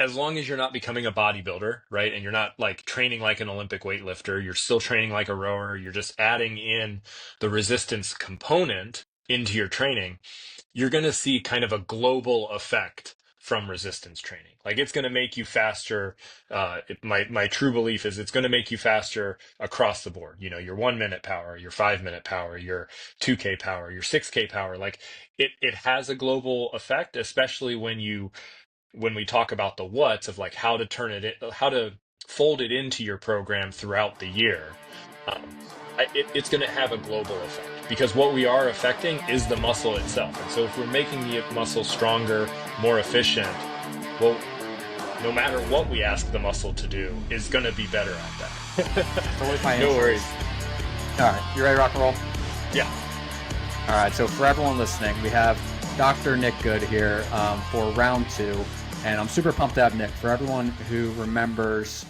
as long as you're not becoming a bodybuilder, right? And you're not like training like an Olympic weightlifter, you're still training like a rower, you're just adding in the resistance component into your training, you're going to see kind of a global effect from resistance training. Like it's going to make you faster. My true belief is it's going to make you faster across the board. You know, your 1 minute power, your 5 minute power, your 2K power, your 6K power. Like it has a global effect, especially when we talk about the what's of like how to turn it in, how to fold it into your program throughout the year. Um, it's going to have a global effect because what we are affecting is the muscle itself. And so if we're making the muscle stronger, more efficient, well, no matter what we ask the muscle to do, is going to be better at that. Totally my No interest. worries. All right, you ready to rock and roll? Yeah. All right, so for everyone listening, we have Dr. Nick Goode here for round 2, and I'm super pumped to have Nick. For everyone who remembers,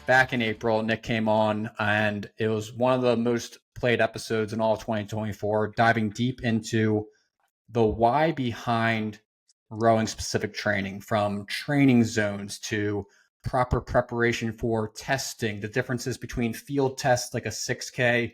back in April, Nick came on, and it was one of the most played episodes in all of 2024, diving deep into the why behind rowing specific training, from training zones to proper preparation for testing, the differences between field tests like a 6K,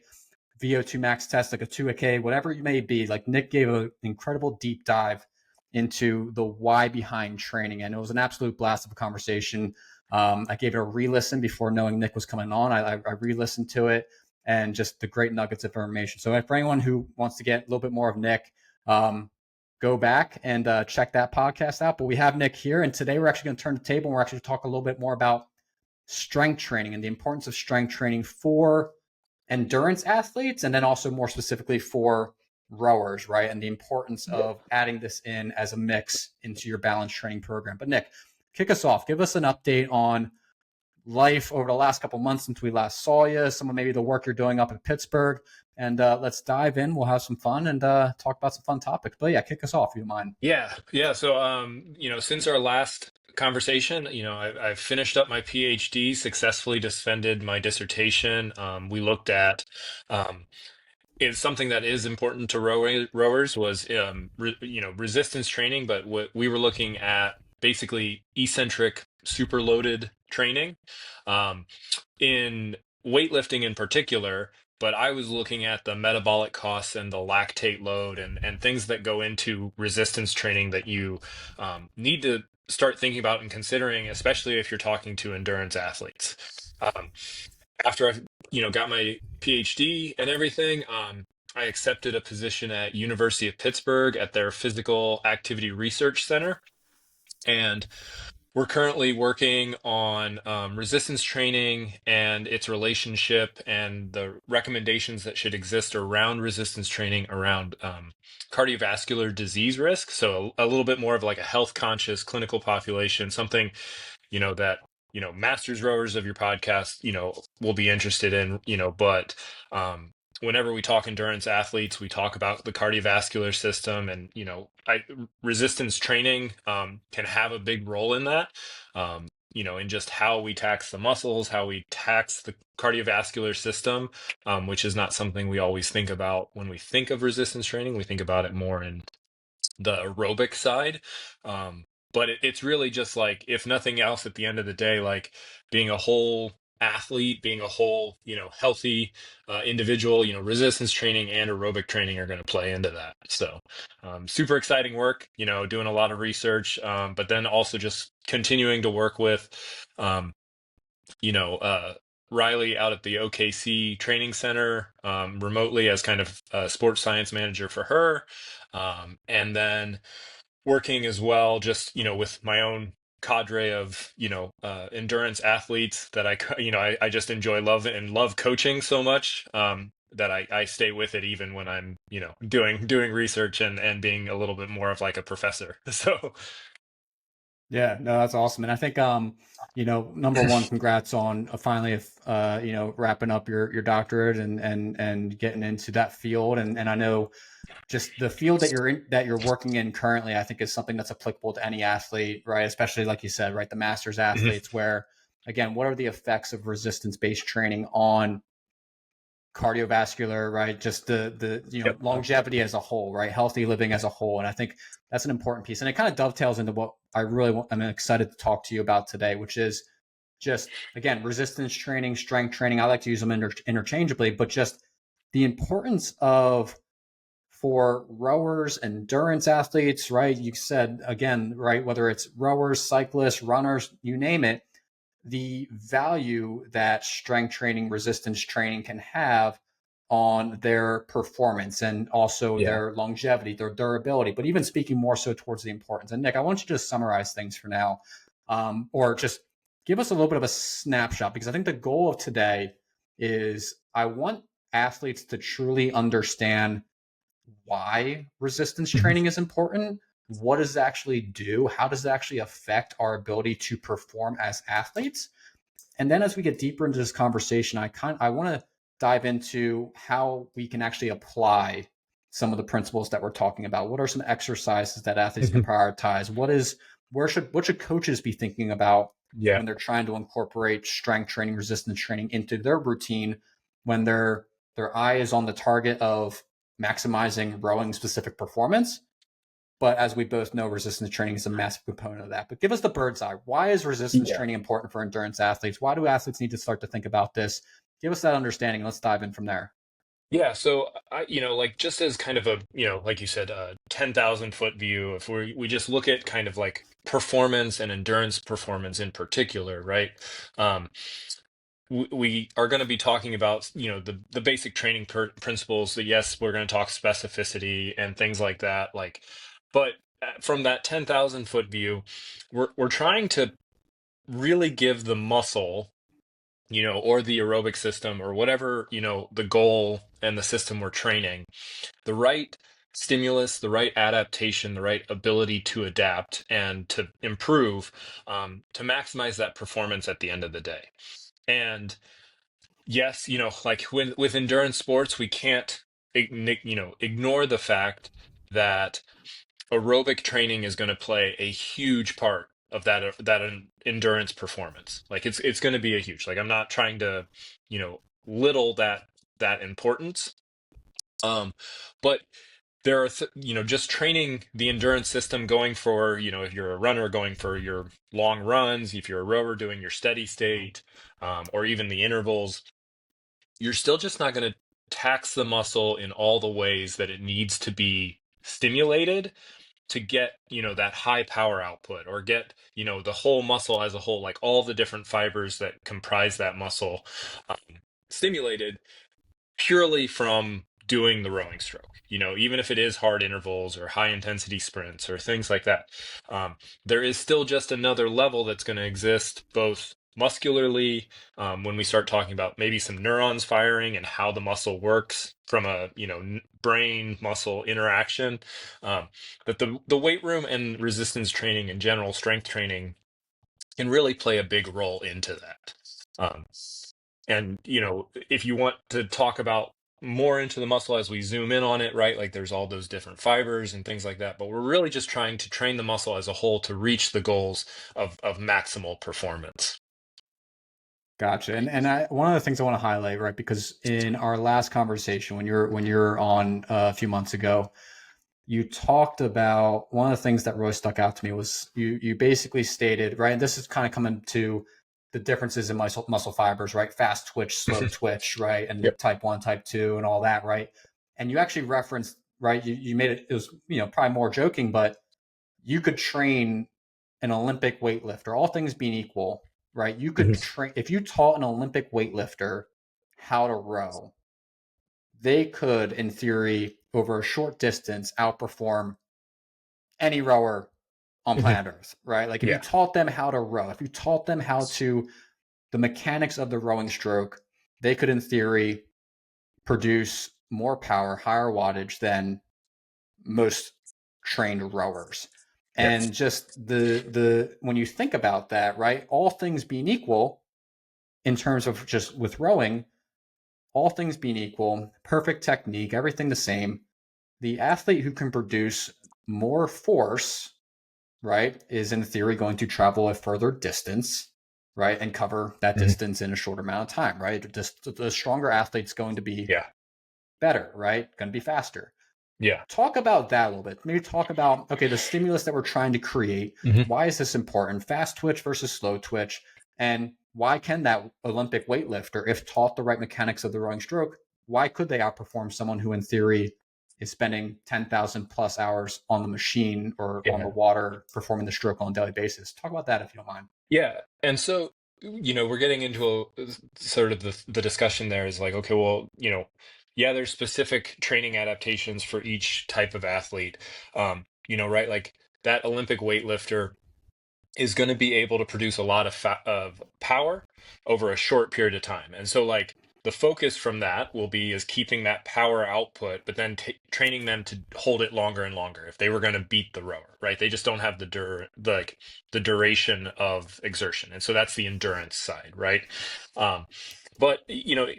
VO2 max test like a 2K, whatever it may be. Like Nick gave an incredible deep dive into the why behind training, and it was an absolute blast of a conversation. I gave it a re-listen before knowing Nick was coming on. I re-listened to it, and just the great nuggets of information. So for anyone who wants to get a little bit more of Nick, go back and check that podcast out. But we have Nick here, and today we're actually going to turn the table, and we're actually talk a little bit more about strength training and the importance of strength training for endurance athletes, and then also more specifically for rowers, right? And the importance of adding this in as a mix into your balance training program. But Nick, kick us off. Give us an update on life over the last couple months since we last saw you, some of maybe the work you're doing up in Pittsburgh, and let's dive in. We'll have some fun and talk about some fun topics. But yeah, kick us off if you mind. Yeah. So, since our last conversation, I've finished up my PhD, successfully defended my dissertation. We looked at, it's something that is important to rowers was, resistance training, but what we were looking at basically eccentric superloaded training, um, in weightlifting in particular. But I was looking at the metabolic costs and the lactate load and things that go into resistance training that you need to start thinking about and considering, especially if you're talking to endurance athletes. Um, After I, got my PhD and everything, I accepted a position at University of Pittsburgh at their Physical Activity Research Center, and we're currently working on resistance training and its relationship and the recommendations that should exist around resistance training around cardiovascular disease risk. So a little bit more of like a health conscious clinical population, something, that, masters rowers of your podcast, will be interested in, but whenever we talk endurance athletes, we talk about the cardiovascular system, and resistance training can have a big role in that. In just how we tax the muscles, how we tax the cardiovascular system, which is not something we always think about when we think of resistance training. We think about it more in the aerobic side. But it's really just like, if nothing else, at the end of the day, like being a whole athlete, being a whole, healthy individual, resistance training and aerobic training are going to play into that. So super exciting work, doing a lot of research, but then also just continuing to work with, um, you know, uh, Riley out at the OKC training center, remotely as kind of a sports science manager for her. And then working as well, just, with my own cadre of, endurance athletes that I just enjoy, love coaching so much, that I stay with it even when I'm, doing research and being a little bit more of like a professor. So Yeah, no, that's awesome. And I think, number one, congrats on finally, wrapping up your doctorate and getting into that field. And I know just the field that you're in, that you're working in currently, I think is something that's applicable to any athlete, right? Especially like you said, right? The masters Mhm. athletes, where again, what are the effects of resistance based training on cardiovascular, right? Just the Yep. longevity as a whole, right? Healthy living as a whole. And I think that's an important piece. And it kind of dovetails into what I'm excited to talk to you about today, which is just, again, resistance training, strength training. I like to use them interchangeably, but just the importance of, for rowers, endurance athletes, right? You said, again, right, whether it's rowers, cyclists, runners, you name it, the value that strength training, resistance training can have on their performance and also Yeah. their longevity, their durability, but even speaking more so towards the importance. And Nick, I want you to just summarize things for now, or just give us a little bit of a snapshot, because I think the goal of today is I want athletes to truly understand why resistance Mhm. training is important. What does it actually do? How does it actually affect our ability to perform as athletes? And then as we get deeper into this conversation, I want to dive into how we can actually apply some of the principles that we're talking about. What are some exercises that athletes can Mhm. prioritize? What should coaches be thinking about Yeah. when they're trying to incorporate strength training, resistance training into their routine, when their eye is on the target of maximizing rowing specific performance? But as we both know, resistance training is a massive component of that. But give us the bird's eye. Why is resistance Yeah. training important for endurance athletes? Why do athletes need to start to think about this? Give us that understanding. Let's dive in from there. Yeah, so like just as kind of a, like you said, 10,000 foot view, if we just look at kind of like performance and endurance performance in particular, right? Um, we are going to be talking about, the basic training principles. That yes, we're going to talk specificity and things like that, like, but from that 10,000 foot view, we're trying to really give the muscle, or the aerobic system or whatever, the goal and the system we're training, the right stimulus, the right adaptation, the right ability to adapt and to improve, to maximize that performance at the end of the day. And yes, like with endurance sports, we can't, ignore the fact that aerobic training is going to play a huge part of that endurance performance. Like it's going to be a huge. Like I'm not trying to, little that importance. Um, but there are just training the endurance system, going for, if you're a runner going for your long runs, if you're a rower doing your steady state, or even the intervals, you're still just not going to tax the muscle in all the ways that it needs to be stimulated to get, that high power output, or get, the whole muscle as a whole, like all the different fibers that comprise that muscle, um, stimulated purely from doing the rowing stroke. Even if it is hard intervals or high intensity sprints or things like that, there is still just another level that's going to exist both muscularly, when we start talking about maybe some neurons firing and how the muscle works from a, brain muscle interaction, that the weight room and resistance training and general strength training can really play a big role into that. Um, and, if you want to talk about more into the muscle as we zoom in on it, right? Like there's all those different fibers and things like that. But we're really just trying to train the muscle as a whole to reach the goals of maximal performance. Gotcha. One of the things I want to highlight, right, because in our last conversation, when you're on a few months ago, you talked about one of the things that really stuck out to me was you basically stated, right, and this is kind of coming to the differences in muscle fibers, right? Fast twitch, slow twitch, right? And Yep. type 1, type 2 and all that, right? And you actually referenced, right, you made it was, probably more joking, but you could train an Olympic weightlifter, all things being equal, right? You could Mhm. train, if you taught an Olympic weightlifter how to row, they could, in theory, over a short distance, outperform any rower on Mhm. planet Earth, right? Like if you Yeah. taught them how to row, if you taught them how to the mechanics of the rowing stroke, they could, in theory, produce more power, higher wattage than most trained rowers. Yes. And just the when you think about that, right? All things being equal, in terms of just with rowing, all things being equal, perfect technique, everything the same, the athlete who can produce more force, right, is in theory going to travel a further distance right, and cover that Mhm. distance in a short amount of time, right? Just the stronger athlete's going to be Yeah. better, right? Going to be faster. Yeah. Talk about that a little bit. Maybe talk about, okay, the stimulus that we're trying to create. Mhm. Why is this important? Fast twitch versus slow twitch. And why can that Olympic weightlifter, if taught the right mechanics of the rowing stroke, why could they outperform someone who, in theory, is spending 10,000 plus hours on the machine or on the Yeah. water performing the stroke on a daily basis? Talk about that if you don't mind. Yeah. And so, we're getting into sort of the discussion there is like, okay, well, yeah, there's specific training adaptations for each type of athlete. Right? Like that Olympic weightlifter is going to be able to produce a lot of power over a short period of time. And so like the focus from that will be is keeping that power output, but then training them to hold it longer and longer if they were going to beat the rower, right? They just don't have the duration of exertion. And so that's the endurance side, right? Um, but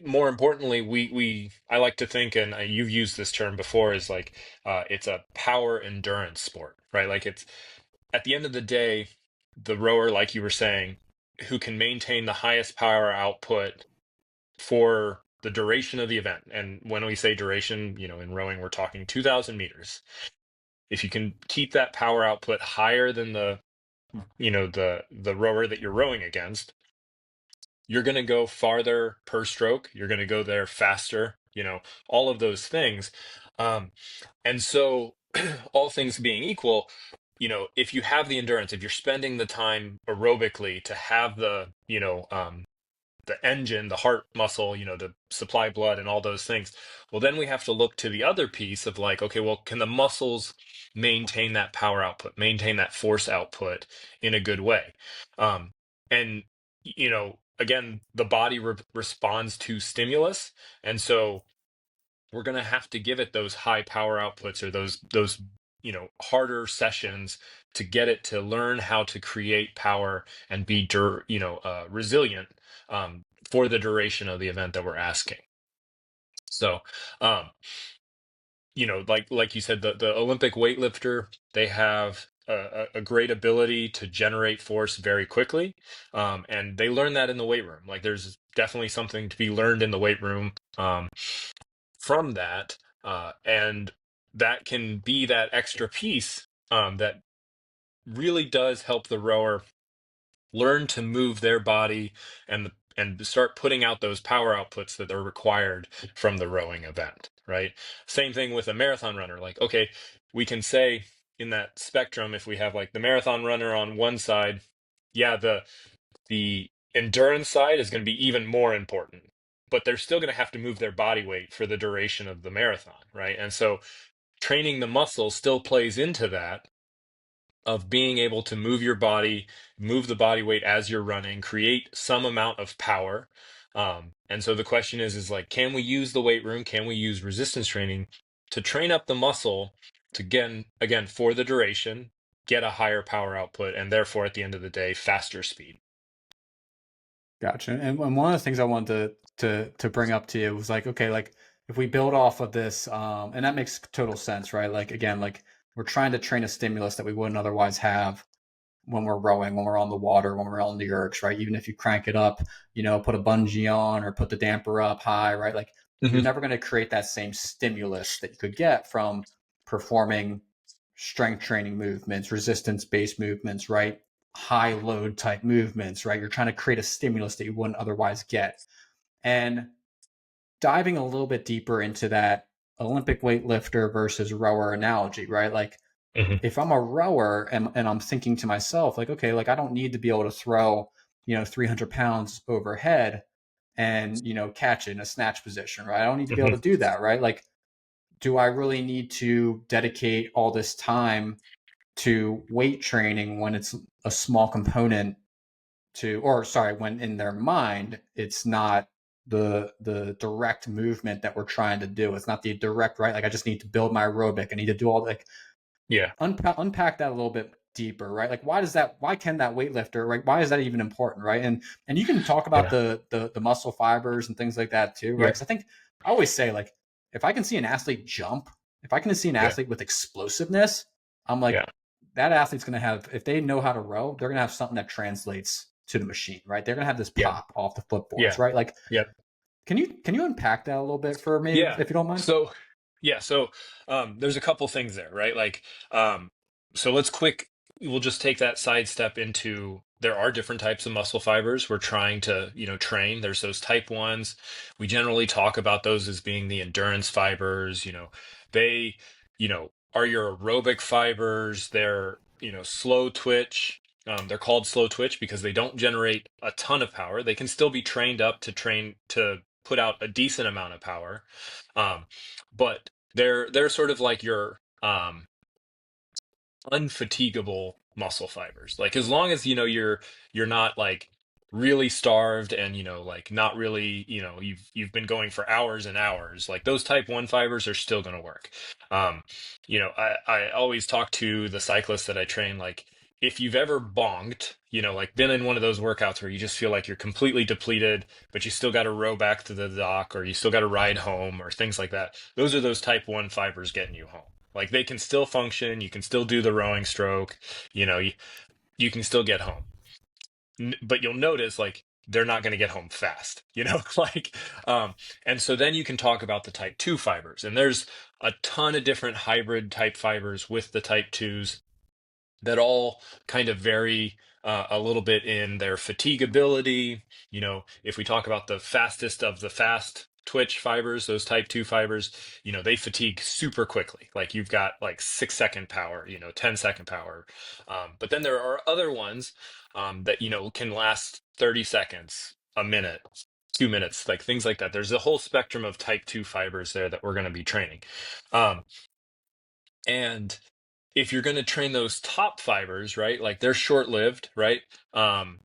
more importantly, we I like to think, and you've used this term before, is like it's a power endurance sport, right? Like it's at the end of the day, the rower, like you were saying, who can maintain the highest power output for the duration of the event. And when we say duration, in rowing, we're talking 2,000 meters. If you can keep that power output higher than the rower that you're rowing against, you're going to go farther per stroke. You're going to go there faster. All of those things. Um, and so, all things being equal, if you have the endurance, if you're spending the time aerobically to have the engine, the heart muscle, to supply blood and all those things, well, then we have to look to the other piece of like, okay, well, can the muscles maintain that power output, maintain that force output in a good way? And, again, the body responds to stimulus. And so, we're going to have to give it those high power outputs or those harder sessions to get it to learn how to create power and be resilient for the duration of the event that we're asking. So um like you said, the Olympic weightlifter, they have a great ability to generate force very quickly, and they learn that in the weight room. Like there's definitely something to be learned in the weight room from that, and that can be that extra piece that really does help the rower learn to move their body and start putting out those power outputs that are required from the rowing event, right? Same thing with a marathon runner. Like, okay, we can say in that spectrum, if we have like the marathon runner on one side, yeah, the endurance side is going to be even more important, but they're still going to have to move their body weight for the duration of the marathon, right? And so training the muscle still plays into that, of being able to move your body, move the body weight as you're running, create some amount of power. And so the question is like, can we use the weight room? Can we use resistance training to train up the muscle to again, for the duration, get a higher power output, and therefore at the end of the day, faster speed? Gotcha. And one of the things I wanted to bring up to you was like, okay, like if we build off of this, and that makes total sense, right? Like again, like we're trying to train a stimulus that we wouldn't otherwise have when we're rowing, when we're on the water, when we're on the ergs, right? Even if you crank it up, put a bungee on or put the damper up high, right? Like you're Hmm. never going to create that same stimulus that you could get from performing strength training movements, resistance based movements, right? High load type movements, right? You're trying to create a stimulus that you wouldn't otherwise get. And diving a little bit deeper into that Olympic weightlifter versus rower analogy, right? Like Hmm. if I'm a rower and I'm thinking to myself, like, okay, like I don't need to be able to throw, 300 pounds overhead and, catch it in a snatch position, right? I don't need to be able Hmm. to do that, right? Like, do I really need to dedicate all this time to weight training when it's a small component or sorry, when in their mind, it's not the direct movement that we're trying to do. It's not the direct, right? Like I just need to build my aerobic. I need to do all like Yeah. unpack that a little bit deeper, right? Like why can that weightlifter, right? Why is that even important, right? And you can talk about Yeah. the muscle fibers and things like that too, right? Yeah. Because I think I always say like if I can see an athlete jump, if I can see an Yeah. athlete with explosiveness, I'm like Yeah. that athlete's going to have, if they know how to row, they're going to have something that translates to the machine, right? They're gonna have this Yeah. pop off the footboards, Yeah. right? Like, Yep. can you unpack that a little bit for me, Yeah. if you don't mind? So, yeah. So, there's a couple things there, right? Like, um, so we'll just take that sidestep into there are different types of muscle fibers we're trying to, train. There's those type ones. We generally talk about those as being the endurance fibers. They, are your aerobic fibers. They're, slow twitch. They're called slow twitch because they don't generate a ton of power. They can still be trained up to train to put out a decent amount of power, um, but they're sort of like your unfatigable muscle fibers. Like as long as you're not like really starved and like not really you've been going for hours and hours, like those type 1 fibers are still going to work. I always talk to the cyclists that I train, like if you've ever bonked, like been in one of those workouts where you just feel like you're completely depleted, but you still got to row back to the dock or you still got to ride home or things like that, those are those type 1 fibers getting you home. Like they can still function, you can still do the rowing stroke, you can still get home. But you'll notice like they're not going to get home fast, like and so then you can talk about the type 2 fibers. And there's a ton of different hybrid type fibers with the type 2s that all kind of vary a little bit in their fatigability. If we talk about the fastest of the fast twitch fibers, those type 2 fibers, they fatigue super quickly. Like you've got like 6-second power, 10-second power. But then there are other ones that, can last 30 seconds, a minute, 2 minutes, like things like that. There's a whole spectrum of type 2 fibers there that we're going to be training. Um, and if you're going to train those top fibers, right, like they're short lived, right? Um,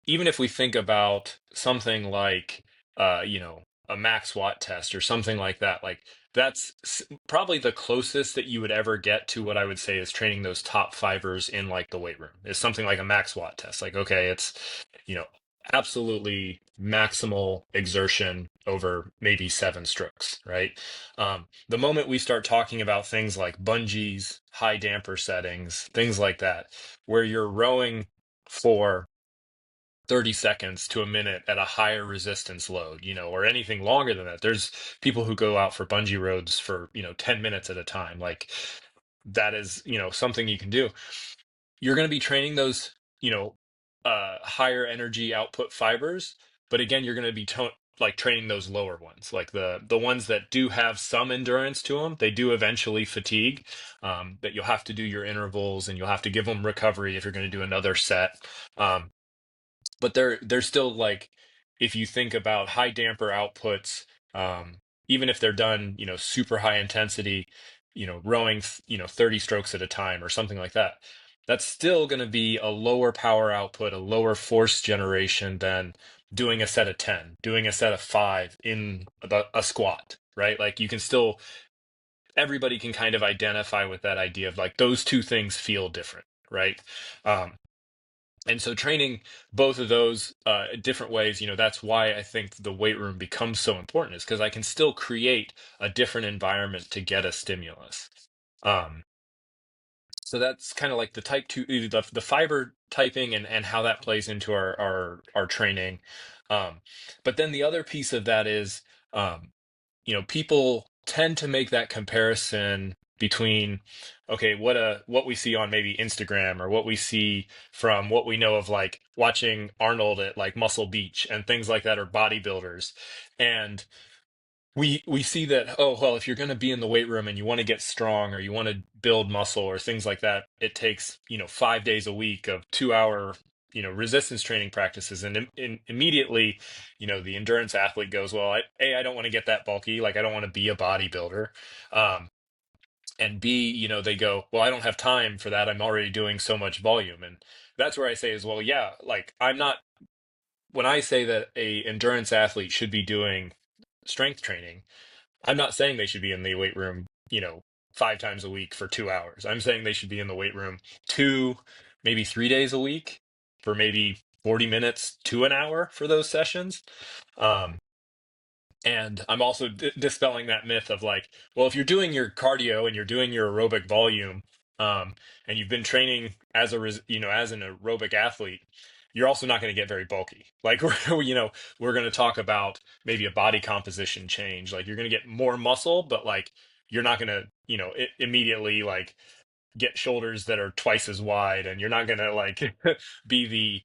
Even if we think about something like, a max watt test or something like that, like probably the closest that you would ever get to what I would say is training those top fibers in like the weight room is something like a max watt test. Like, okay, it's, you know, absolutely maximal exertion over maybe 7 strokes, right? The moment we start talking about things like bungees, high damper settings, things like that, where you're rowing for 30 seconds to a minute at a higher resistance load, or anything longer than that. There's people who go out for bungee roads for, 10 minutes at a time. Like that is, something you can do. You're going to be training those, higher energy output fibers, but again, you're going to be like training those lower ones, like the ones that do have some endurance to them. They do eventually fatigue, but you'll have to do your intervals and you'll have to give them recovery if you're going to do another set. But they're still like, if you think about high damper outputs, even if they're done, super high intensity, rowing, 30 strokes at a time or something like that, that's still going to be a lower power output, a lower force generation than doing a set of 10, doing a set of 5 in a squat, right? Like you can still, everybody can kind of identify with that idea of like those two things feel different, right? Um, and so training both of those different ways, that's why I think the weight room becomes so important, is because I can still create a different environment to get a stimulus. Um, so that's kind of like the type 2, the fiber typing and how that plays into our training. Um, but then the other piece of that is, um, people tend to make that comparison between, okay, what we see on maybe Instagram or what we see from what we know of like watching Arnold at like Muscle Beach and things like that, or bodybuilders. And we see that, oh well, if you're going to be in the weight room and you want to get strong or you want to build muscle or things like that, it takes 5 days a week of 2 hour resistance training practices. And immediately the endurance athlete goes, well, I don't want to get that bulky, like I don't want to be a bodybuilder. Um, and B, they go, well, I don't have time for that, I'm already doing so much volume. And that's where I say is, well, yeah, like I'm not, when I say that a endurance athlete should be doing strength training, I'm not saying they should be in the weight room, 5 times a week for 2 hours. I'm saying they should be in the weight room 2, maybe 3 days a week for maybe 40 minutes to an hour for those sessions. Um, and I'm also dispelling that myth of like, well, if you're doing your cardio and you're doing your aerobic volume, and you've been training as as an aerobic athlete, you're also not going to get very bulky. Like we're going to talk about maybe a body composition change. Like you're going to get more muscle, but like you're not going to, immediately like get shoulders that are twice as wide, and you're not going to like be the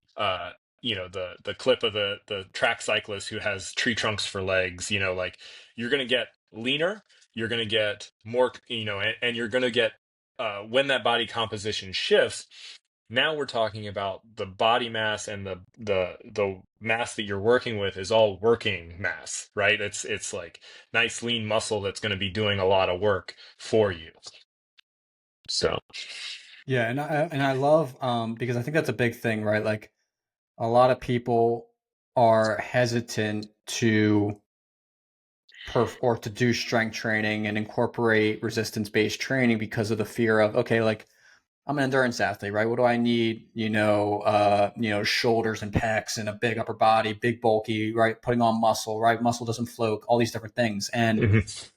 clip of the track cyclist who has tree trunks for legs. Like you're going to get leaner, you're going to get more, and you're going to get when that body composition shifts. Now we're talking about the body mass, and the mass that you're working with is all working mass, right? It's like nice lean muscle that's going to be doing a lot of work for you. So Yeah, and I love because I think that's a big thing, right? Like a lot of people are hesitant to perf or to do strength training and incorporate resistance based training because of the fear of, okay, like I'm an endurance athlete, right? What do I need? Shoulders and pecs and a big upper body, big bulky, right? Putting on muscle, right? Muscle doesn't float, all these different things. And mhm.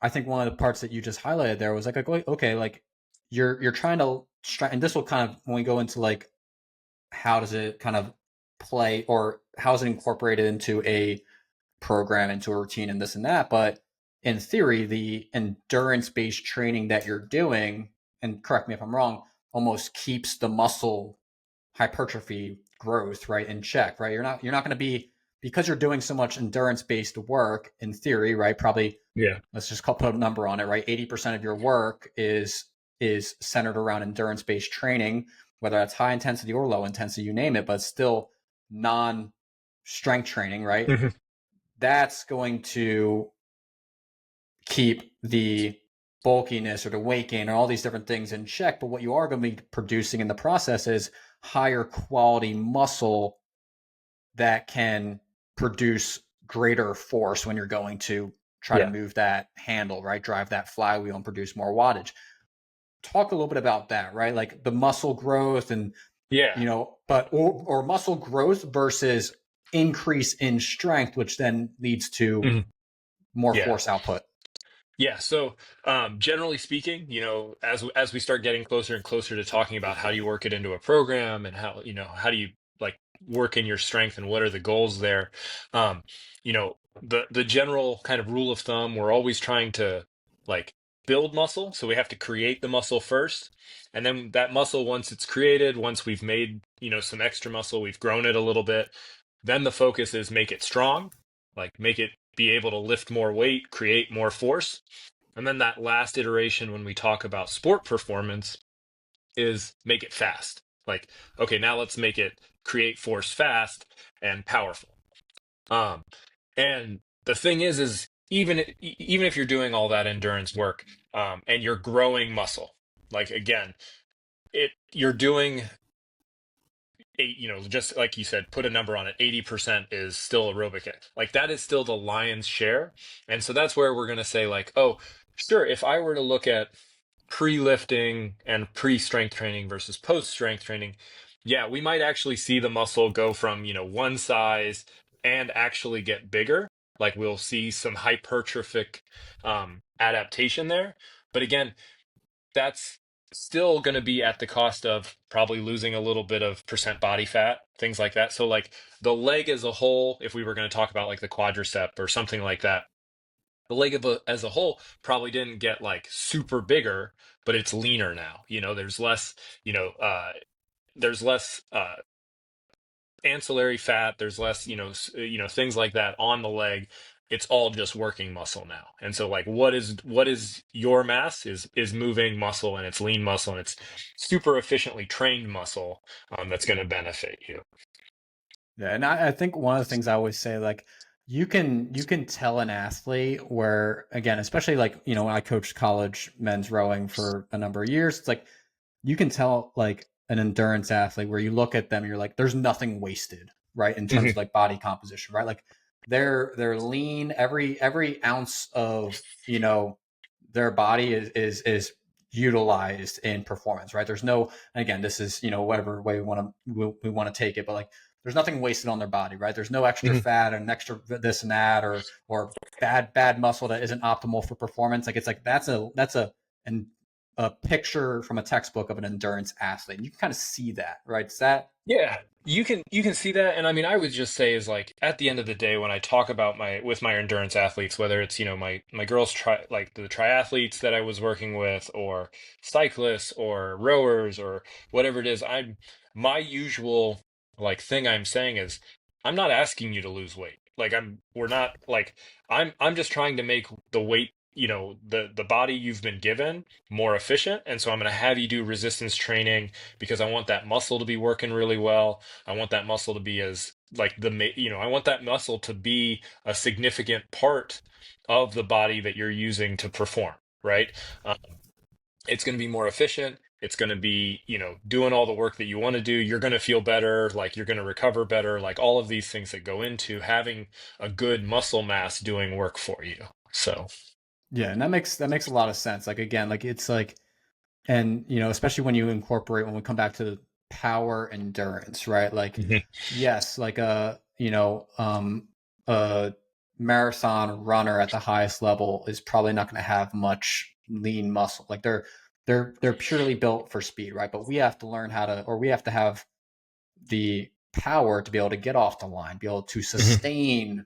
I think one of the parts that you just highlighted there was like, okay, like you're trying to, and this will kind of, when we go into like how does it kind of play, or how is it incorporated into a program, into a routine, and this and that. But in theory, the endurance based training that you're doing, and correct me if I'm wrong, almost keeps the muscle hypertrophy growth right in check, right? You're not going to be, because you're doing so much endurance based work in theory, right? Probably, Yeah. let's just put a number on it, right? 80% of your work is centered around endurance based training, whether that's high intensity or low intensity, you name it, but still non strength training, right? Mhm. That's going to keep the bulkiness or the weight gain or all these different things in check. But what you are going to be producing in the process is higher quality muscle that can produce greater force when you're going to try to Yeah. move that handle, right? Drive that flywheel and produce more wattage. Talk a little bit about that, right? Like the muscle growth and, Yeah. but, or muscle growth versus increase in strength, which then leads to Mhm. more Yeah. force output. Yeah. So, generally speaking, as we start getting closer and closer to talking about how do you work it into a program, and how do you like work in your strength, and what are the goals there, um, the general kind of rule of thumb, we're always trying to like build muscle, so we have to create the muscle first, and then that muscle, once it's created, once we've made some extra muscle, we've grown it a little bit, then the focus is make it strong, like make it be able to lift more weight, create more force. And then that last iteration, when we talk about sport performance, is make it fast. Like, okay, now let's make it create force fast and powerful. Um, and the thing is even if you're doing all that endurance work, and you're growing muscle, like again, you're doing just like you said, put a number on it. 80% is still aerobic. Like that is still the lion's share. And so that's where we're going to say, like, oh, sure, if I were to look at pre-lifting and pre-strength training versus post-strength training, yeah, we might actually see the muscle go from, one size and actually get bigger. Like we'll see some hypertrophic adaptation there. But again, that's still going to be at the cost of probably losing a little bit of percent body fat, things like that. So like the leg as a whole, if we were going to talk about like the quadricep or something like that, the leg as a whole probably didn't get like super bigger, but it's leaner now. There's less ancillary fat, there's less, things like that on the leg. It's all just working muscle now. And so like what is your mass is moving muscle, and it's lean muscle, and it's super efficiently trained muscle, that's going to benefit you. Yeah, and I think one of the things I always say, like you can tell an athlete where, again, especially like, when I coached college men's rowing for a number of years, it's like you can tell like an endurance athlete where you look at them, you're like, there's nothing wasted, right? In terms of Hmm. like body composition, right? Like they're lean, every ounce of, their body is utilized in performance, right? There's no, and again, this is, whatever way we want to take it, but like there's nothing wasted on their body, right? There's no extra Hmm. fat and extra this and that, or bad muscle that isn't optimal for performance. Like it's like and a picture from a textbook of an endurance athlete. You can kind of see that, right? It's that Yeah, you can see that, and I mean, I would just say is like at the end of the day, when I talk about my with my endurance athletes, whether it's my girls like the triathletes that I was working with, or cyclists, or rowers, or whatever it is, my usual like thing I'm saying is I'm not asking you to lose weight. Like we're not like I'm just trying to make the weight, the body you've been given more efficient, and so I'm going to have you do resistance training because I want that muscle to be working really well. I want that muscle to be as like I want that muscle to be a significant part of the body that you're using to perform, right? Um, it's going to be more efficient. It's going to be, doing all the work that you want to do. You're going to feel better, like you're going to recover better, like all of these things that go into having a good muscle mass doing work for you. So, Yeah, and that makes a lot of sense. Like again, like it's like, and especially when you incorporate, when we come back to power endurance, right? Like Mhm. yes, like a marathon runner at the highest level is probably not going to have much lean muscle. Like they're purely built for speed, right? But we have to learn how to, or we have to have the power to be able to get off the line, be able to Mhm. sustain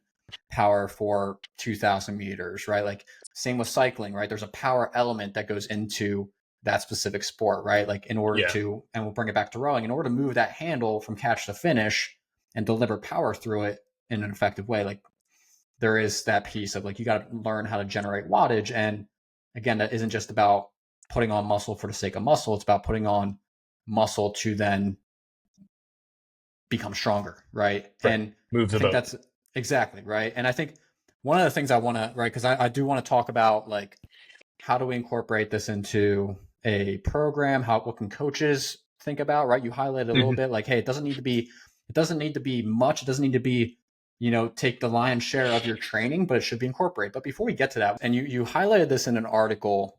power for 2,000 meters, right? Like same with cycling, right? There's a power element that goes into that specific sport, right? Like in order Yeah. to, and we'll bring it back to rowing, in order to move that handle from catch to finish and deliver power through it in an effective way, like there is that piece of like you got to learn how to generate wattage. And again, that isn't just about putting on muscle for the sake of muscle, it's about putting on muscle to then become stronger, right? Right. And Move I the think boat. that's exactly right. And I think one of the things I want to, right, because I do want to talk about like how do we incorporate this into a program? What can coaches think about, right? You highlighted a little Mhm. bit like, hey, it doesn't need to be much, it doesn't need to be, take the lion's share of your training, but it should be incorporated. But before we get to that, and you highlighted this in an article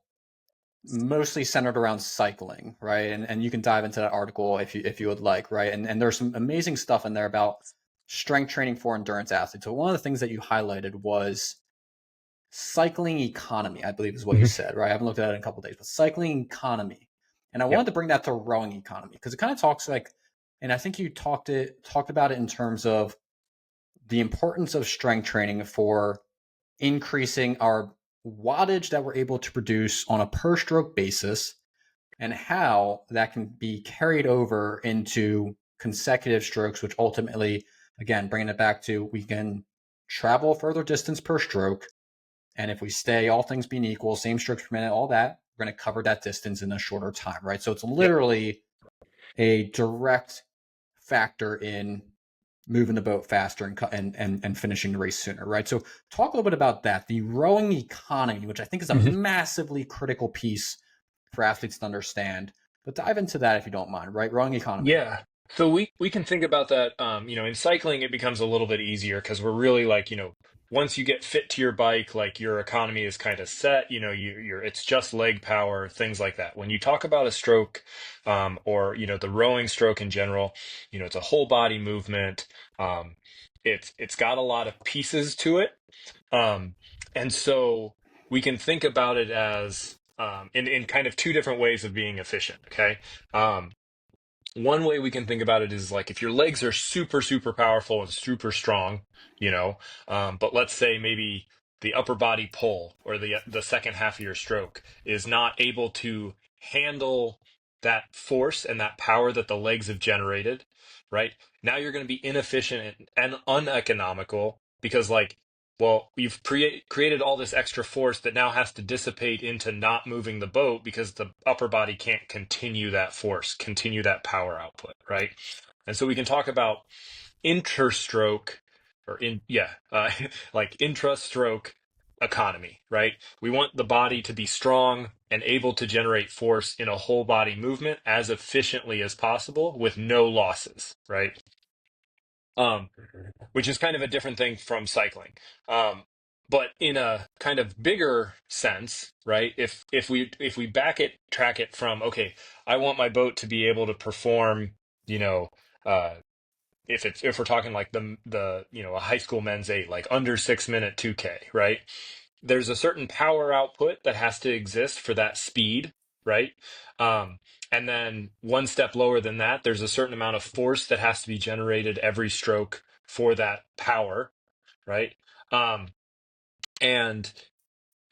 mostly centered around cycling, right? And you can dive into that article if you would like, right? And there's some amazing stuff in there about strength training for endurance athletes. So one of the things that you highlighted was cycling economy, I believe is what you Mhm. said, right? I haven't looked at it in a couple of days, but cycling economy. And I Yep. wanted to bring that to rowing economy because it kind of talks like, and I think you talked about it in terms of the importance of strength training for increasing our wattage that we're able to produce on a per stroke basis and how that can be carried over into consecutive strokes, which ultimately, again, bringing it back to we can travel further distance per stroke. And if we stay, all things being equal, same strokes per minute, all that, we're going to cover that distance in a shorter time, right? So it's Yep. literally a direct factor in moving the boat faster and finishing the race sooner, right? So talk a little bit about that, the rowing economy, which I think is a Mhm. massively critical piece for athletes to understand. But dive into that if you don't mind, right? Rowing economy. Yeah. So we can think about that. In cycling, it becomes a little bit easier because we're really like, once you get fit to your bike, like your economy is kind of set. It's just leg power, things like that. When you talk about a stroke, or the rowing stroke in general, it's a whole body movement. Um, it's got a lot of pieces to it, um, and so we can think about it as in kind of two different ways of being efficient. Okay. Um, One way we can think about it is like if your legs are super super powerful and super strong, but let's say maybe the upper body pull or the second half of your stroke is not able to handle that force and that power that the legs have generated, right? Now you're going to be inefficient and uneconomical because like, well, you've created all this extra force that now has to dissipate into not moving the boat because the upper body can't continue that force, continue that power output, right? And so we can talk about interstroke like intrastroke economy, right? We want the body to be strong and able to generate force in a whole body movement as efficiently as possible with no losses, right? Um, which is kind of a different thing from cycling. Um, but in a kind of bigger sense, right? If we track it from okay, I want my boat to be able to perform, you know, uh, if we're talking like the a high school men's eight, like under 6 minute 2K, right? There's a certain power output that has to exist for that speed, right? Um, and then one step lower than that, there's a certain amount of force that has to be generated every stroke for that power, right? Um, and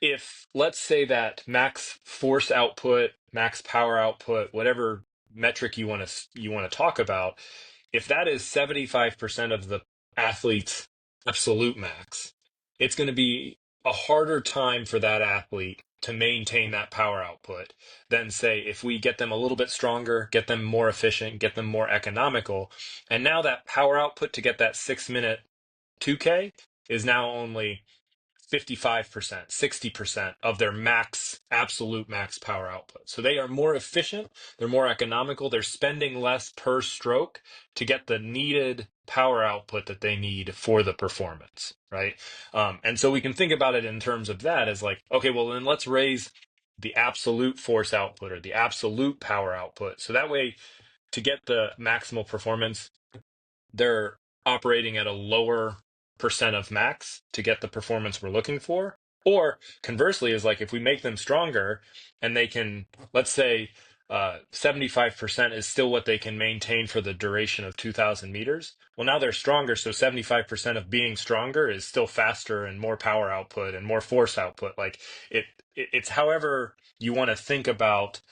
if let's say that max force output, max power output, whatever metric you want to talk about, if that is 75% of the athlete's absolute max, it's going to be a harder time for that athlete to maintain that power output than say if we get them a little bit stronger, get them more efficient, get them more economical, and now that power output to get that 6 minute 2K is now only 55%, 60% of their max, absolute max power output. So they are more efficient, they're more economical, they're spending less per stroke to get the needed power output that they need for the performance, right? And so we can think about it in terms of that as like, okay, well, then let's raise the absolute force output or the absolute power output. So that way, to get the maximal performance, they're operating at a lower percent of max to get the performance we're looking for. Or conversely, is like if we make them stronger and they can, let's say, 75% is still what they can maintain for the duration of 2,000 meters. Well, now they're stronger, so 75% of being stronger is still faster and more power output and more force output. Like it's however you want to think about,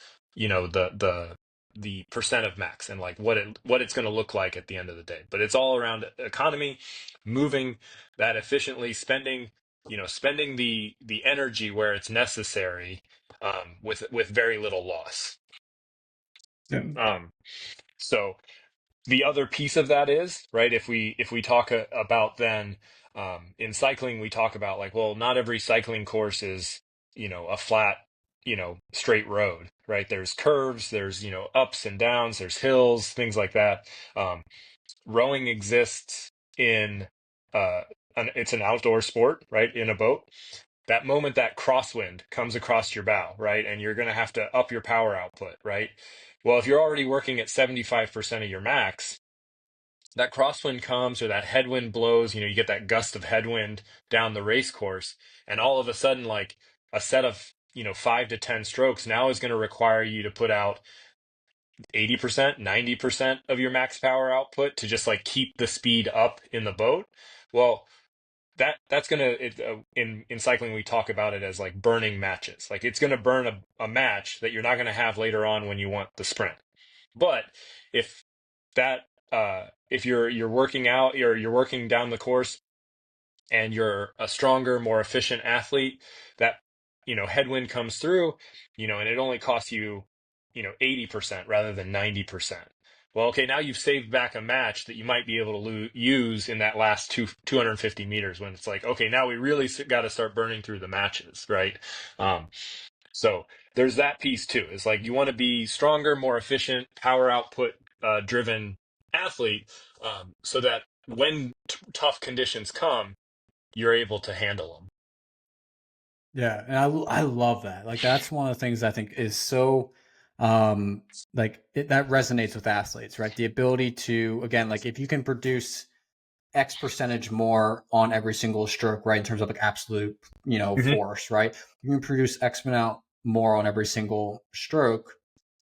the percent of max and like what it's going to look like at the end of the day. But it's all around economy, moving that efficiently, spending the energy where it's necessary, with very little loss. Yeah. Um, so the other piece of that is right. If we talk about then, in cycling, we talk about like, well, not every cycling course is a flat, straight road, right? There's curves, there's ups and downs, there's hills, things like that. Rowing exists in it's an outdoor sport, right? In a boat, that moment that crosswind comes across your bow, right? And you're going to have to up your power output, right? Well, if you're already working at 75% of your max, that crosswind comes or that headwind blows, you get that gust of headwind down the race course, and all of a sudden, like a set of, 5 to 10 strokes now is going to require you to put out 80%, 90% of your max power output to just like keep the speed up in the boat. Well, that's gonna in cycling we talk about it as like burning matches. Like it's gonna burn a match that you're not gonna have later on when you want the sprint. But if that if you're working out, you're working down the course and you're a stronger, more efficient athlete, that headwind comes through, and it only costs you 80% rather than 90%. Well, okay, now you've saved back a match that you might be able to use in that last 250 meters when it's like, okay, now we really got to start burning through the matches, right? Um, so there's that piece too. It's like you want to be stronger, more efficient, power output driven athlete, so that when tough conditions come, you're able to handle them. Yeah, and I love that. Like that's one of the things I think is so um that resonates with athletes, right? The ability to, again, like if you can produce X percentage more on every single stroke, right? In terms of like absolute, Hmm. force, right? You can produce X amount more on every single stroke,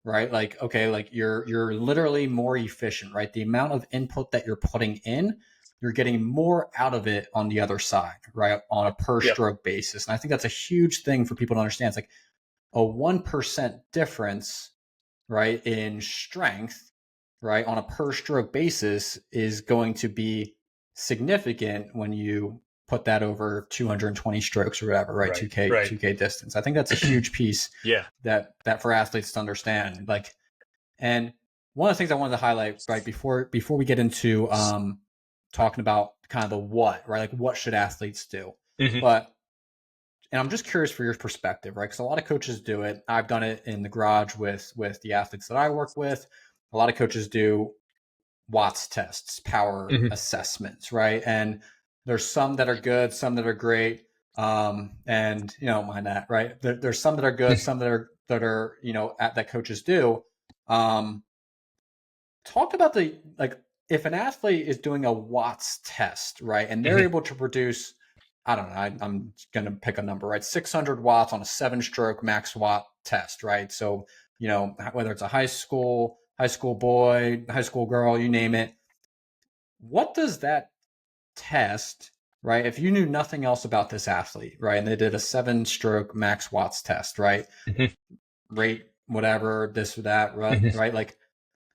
right? Like, okay, like you're literally more efficient, right? The amount of input that you're putting in, you're getting more out of it on the other side, right? On a per Yep. stroke basis. And I think that's a huge thing for people to understand. It's like a 1% difference, right, in strength, right, on a per stroke basis is going to be significant when you put that over 220 strokes or whatever, right? Right. 2K, Right. 2K distance. I think that's a huge piece Yeah. that for athletes to understand. Like, and one of the things I wanted to highlight, right, before we get into talking about kind of the what, right? Like what should athletes do? Hmm. But and I'm just curious for your perspective, right? Because a lot of coaches do it. I've done it in the garage with the athletes that I work with. A lot of coaches do Watts tests, power Hmm. assessments, right? And there's some that are good, some that are great, and you don't mind that, right? There's some that are good, some that are that coaches do. Um, Talk about the like if an athlete is doing a Watts test, right, and they're Hmm. able to produce, I don't know, I'm going to pick a number, right, 600 watts on a 7-stroke max watt test, right? So, whether it's a high school boy, high school girl, you name it, what does that test, right? If you knew nothing else about this athlete, right, and they did a 7-stroke max watts test, right, Mhm. rate whatever, this or that, right, Mhm. right, like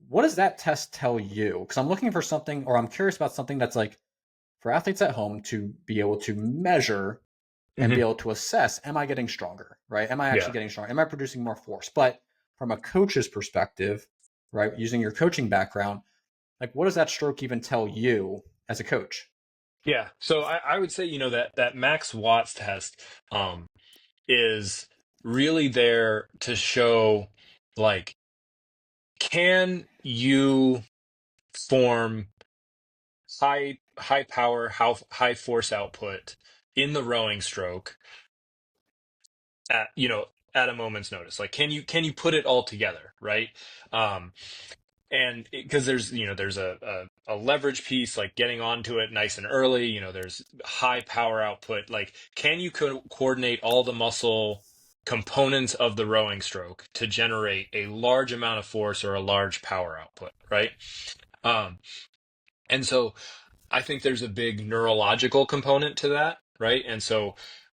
what does that test tell you? Because I'm looking for something, or I'm curious about something that's like for athletes at home to be able to measure and be Mhm. able to assess, am I getting stronger, right? Am I actually Yeah. getting stronger? Am I producing more force? But from a coach's perspective, right, using your coaching background, like what does that stroke even tell you as a coach? Yeah. So I would say, that Max Watts test um, is really there to show, like, can you form high power, high force output in the rowing stroke at, at a moment's notice? Like, can you put it all together, right? Um, and because there's a leverage piece, like getting onto it nice and early, there's high power output, like can you coordinate all the muscle components of the rowing stroke to generate a large amount of force or a large power output, right? um and so I think there's a big neurological component to that, right? And so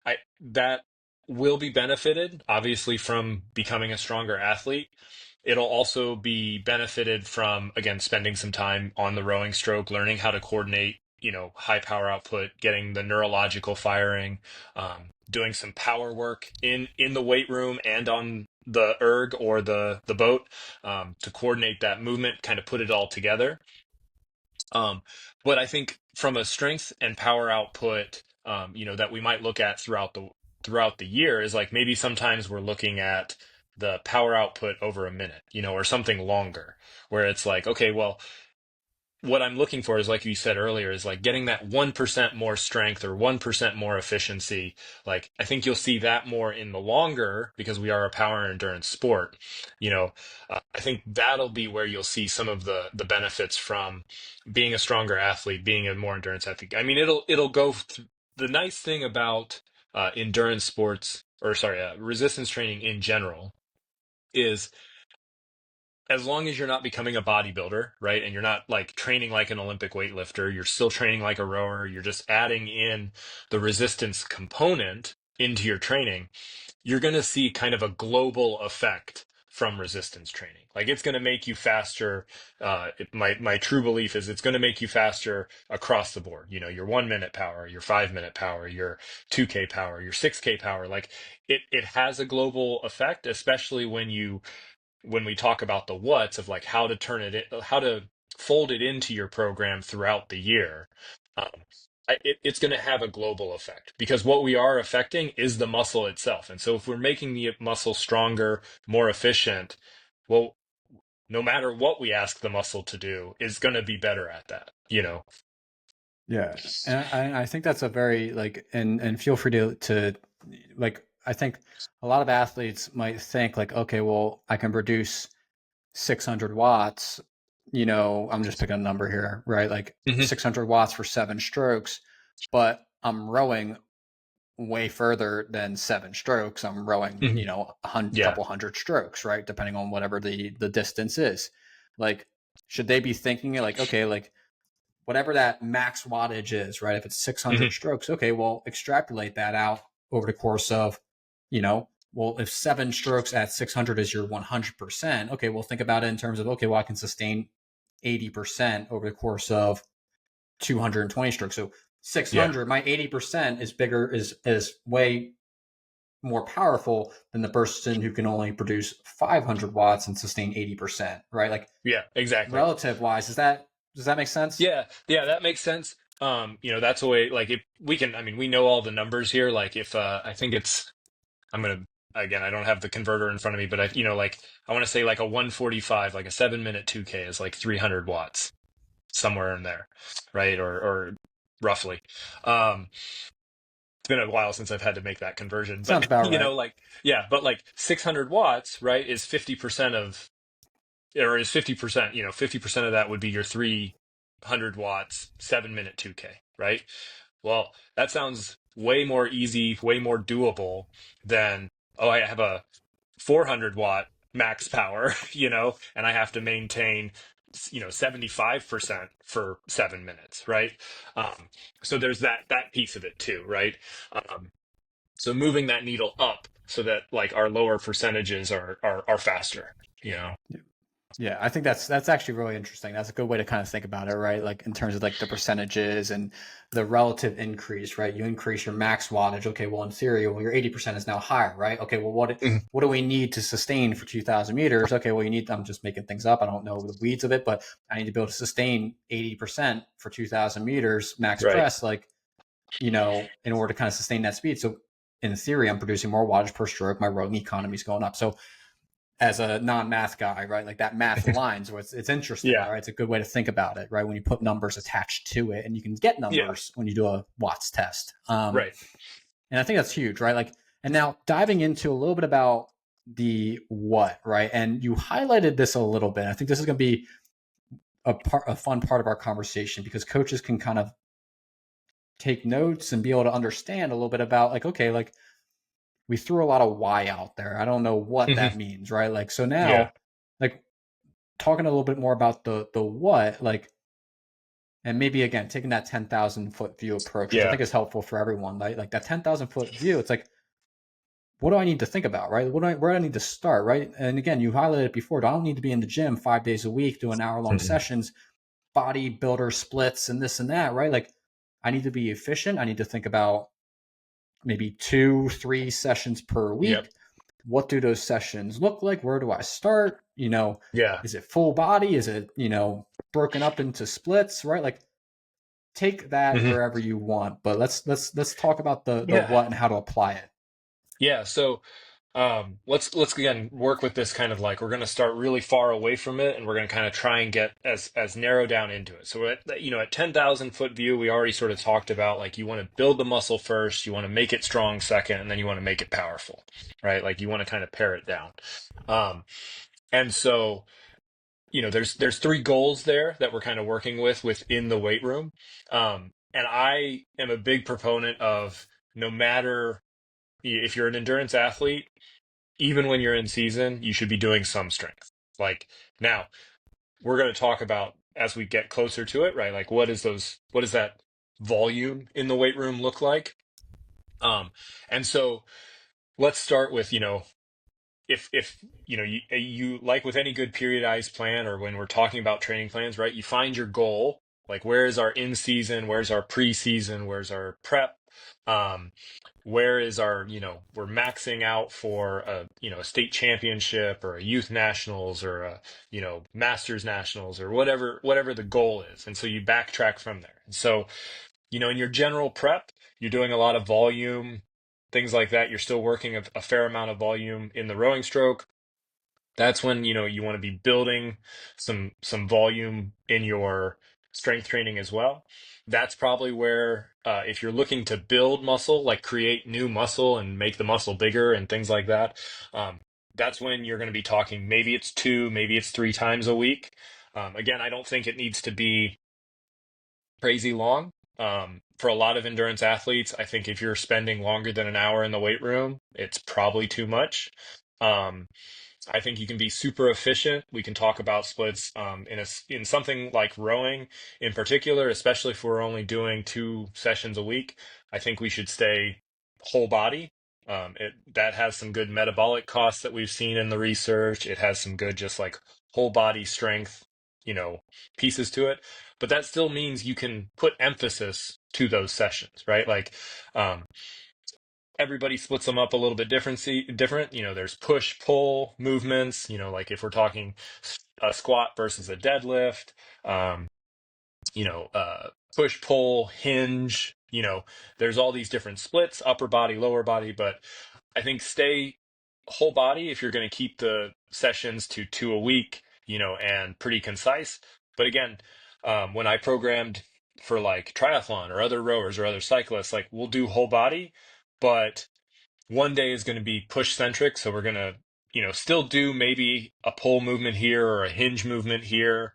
I that will be benefited obviously from becoming a stronger athlete. It'll also be benefited from, again, spending some time on the rowing stroke, learning how to coordinate, high power output, getting the neurological firing, doing some power work in the weight room and on the erg or the boat, to coordinate that movement, kind of put it all together. um, but I think from a strength and power output, that we might look at throughout the year is like maybe sometimes we're looking at the power output over a minute, or something longer, where it's like, okay, well, what I'm looking for is, like you said earlier, is like getting that 1% more strength or 1% more efficiency. Like, I think you'll see that more in the longer, because we are a power and endurance sport. You know, I think that'll be where you'll see some of the benefits from being a stronger athlete, being a more endurance athlete. I mean, it'll go the nice thing about endurance sports, or sorry, resistance training in general, is as long as you're not becoming a bodybuilder, right? And you're not like training like an Olympic weightlifter, you're still training like a rower, you're just adding in the resistance component into your training, you're going to see kind of a global effect from resistance training. Like, it's going to make you faster. My true belief is it's going to make you faster across the board. Your 1 minute power, your 5 minute power, your 2K power, your 6K power. Like, it has a global effect, especially when we talk about the what's of like how to turn it in, how to fold it into your program throughout the year. um, it's going to have a global effect, because what we are affecting is the muscle itself. And so if we're making the muscle stronger, more efficient, well, no matter what we ask the muscle to do, is going to be better at that. Yeah, and I think that's a very like, and feel free to like, I think a lot of athletes might think like, okay, well, I can produce 600 watts, I'm just picking a number here, right? Like Hmm. 600 watts for 7 strokes, but I'm rowing way further than 7 strokes. I'm rowing, Hmm. Yeah. couple hundred strokes, right? Depending on whatever the distance is. Like, should they be thinking like, okay, like whatever that max wattage is, right? If it's 600 Hmm. strokes, okay, well, extrapolate that out over the course of, well, if 7 strokes at 600 is your 100%, okay, well, think about it in terms of, okay, well, I can sustain 80% over the course of 220 strokes. So Yeah. 600, my 80% is bigger, is way more powerful than the person who can only produce 500 watts and sustain 80%, right? Like, Yeah, exactly. relative wise, does that make sense? Yeah, yeah, that makes sense. That's a way, like, if we can, I mean, we know all the numbers here. Like, if I think it's, I'm gonna, again, I don't have the converter in front of me, but like, I want to say like a 145, like a 7 minute 2K is like 300 watts, somewhere in there, right? Or roughly. It's been a while since I've had to make that conversion, but Sounds about right. like, yeah, but like 600 watts, right, is 50% of, or is 50%, 50% of that would be your 300 watts, 7 minute 2K, right? Well, that sounds way more easy, way more doable than, oh, I have a 400-watt max power, and I have to maintain, 75% for 7 minutes, right? Um, so there's that piece of it too, right? Um, so moving that needle up so that like our lower percentages are faster, you know. Yeah, I think that's actually really interesting. That's a good way to kind of think about it, right? Like in terms of like the percentages and the relative increase, right? You increase your max wattage. Okay, well in theory, well your 80% is now higher, right? Okay, well Mhm. what do we need to sustain for 2,000 meters? Okay, well you need. I'm just making things up. I don't know the weeds of it, but I need to be able to sustain 80% for 2,000 meters max Right. press, like in order to kind of sustain that speed. So in theory, I'm producing more wattage per stroke. My rowing economy is going up. So as a non-math guy, right? Like that math aligns. So it's interesting, Yeah. right? It's a good way to think about it, right? When you put numbers attached to it, and you can get Yeah. numbers when you do a Watts test. Right. And I think that's huge, right? Like, and now diving into a little bit about the what, right? And you highlighted this a little bit. I think this is going to be a fun part of our conversation because coaches can kind of take notes and be able to understand a little bit about like, okay, like we threw a lot of why out there. I don't know what Mhm. that means, right? Like, so Yeah. now, like talking a little bit more about the what, like, and maybe again taking that 10,000 foot view approach, which I Yeah. think is helpful for everyone, right? Like that 10,000 foot view, it's like, what do I need to think about, right? Where do I need to start, right? And again, you highlighted it before. I don't need to be in the gym 5 days a week doing hour-long Mhm. sessions, bodybuilder splits, and this and that, right? Like, I need to be efficient. I need to think about maybe 2, 3 sessions per Yep. week. What do those sessions look like? Where do I start? Yeah. Is it full body? Is it, broken up into splits, right? Like take that Mhm. wherever you want, but let's talk about the Yeah. what and how to apply it. Yeah. So let's again work with this kind of like we're going to start really far away from it, and we're going to kind of try and get as narrow down into it. So at 10,000 foot view, we already sort of talked about like you want to build the muscle first, you want to make it strong second, and then you want to make it powerful, right? Like you want to kind of pare it down. Um, and so there's three goals there that we're kind of working with within the weight room. And I am a big proponent of, no matter if you're an endurance athlete, even when you're in season, you should be doing some strength. Like now, we're going to talk about as we get closer to it, right? Like what does that volume in the weight room look like? And so let's start with, if you like with any good periodized plan, or when we're talking about training plans, right? You find your goal, like where is our in season, where's our preseason, where's our prep, um, where is our, we're maxing out for a state championship or a youth nationals or a, masters nationals or whatever the goal is. And so you backtrack from there. And so, in your general prep, you're doing a lot of volume, things like that. You're still working a fair amount of volume in the rowing stroke. That's when, you want to be building some volume in your strength training as well. That's probably where, if you're looking to build muscle, like create new muscle and make the muscle bigger and things like that, um, that's when you're going to be talking. Maybe it's two, maybe it's 3 times a week. Again, I don't think it needs to be crazy long. For a lot of endurance athletes, I think if you're spending longer than an hour in the weight room, it's probably too much. Um, I think you can be super efficient. We can talk about splits in something like rowing in particular, especially if we're only doing 2 sessions a week. I think we should stay whole body. That has some good metabolic costs that we've seen in the research. It has some good just like whole body strength, pieces to it. But that still means you can put emphasis to those sessions, right? Like, um, everybody splits them up a little bit different. There's push pull movements, like if we're talking a squat versus a deadlift, um, push pull hinge, there's all these different splits, upper body, lower body. But I think stay whole body if you're going to keep the sessions to two a week, and pretty concise. But again, when I programmed for like triathlon or other rowers or other cyclists, like we'll do whole body, but one day is going to be push centric. So we're going to, still do maybe a pull movement here or a hinge movement here,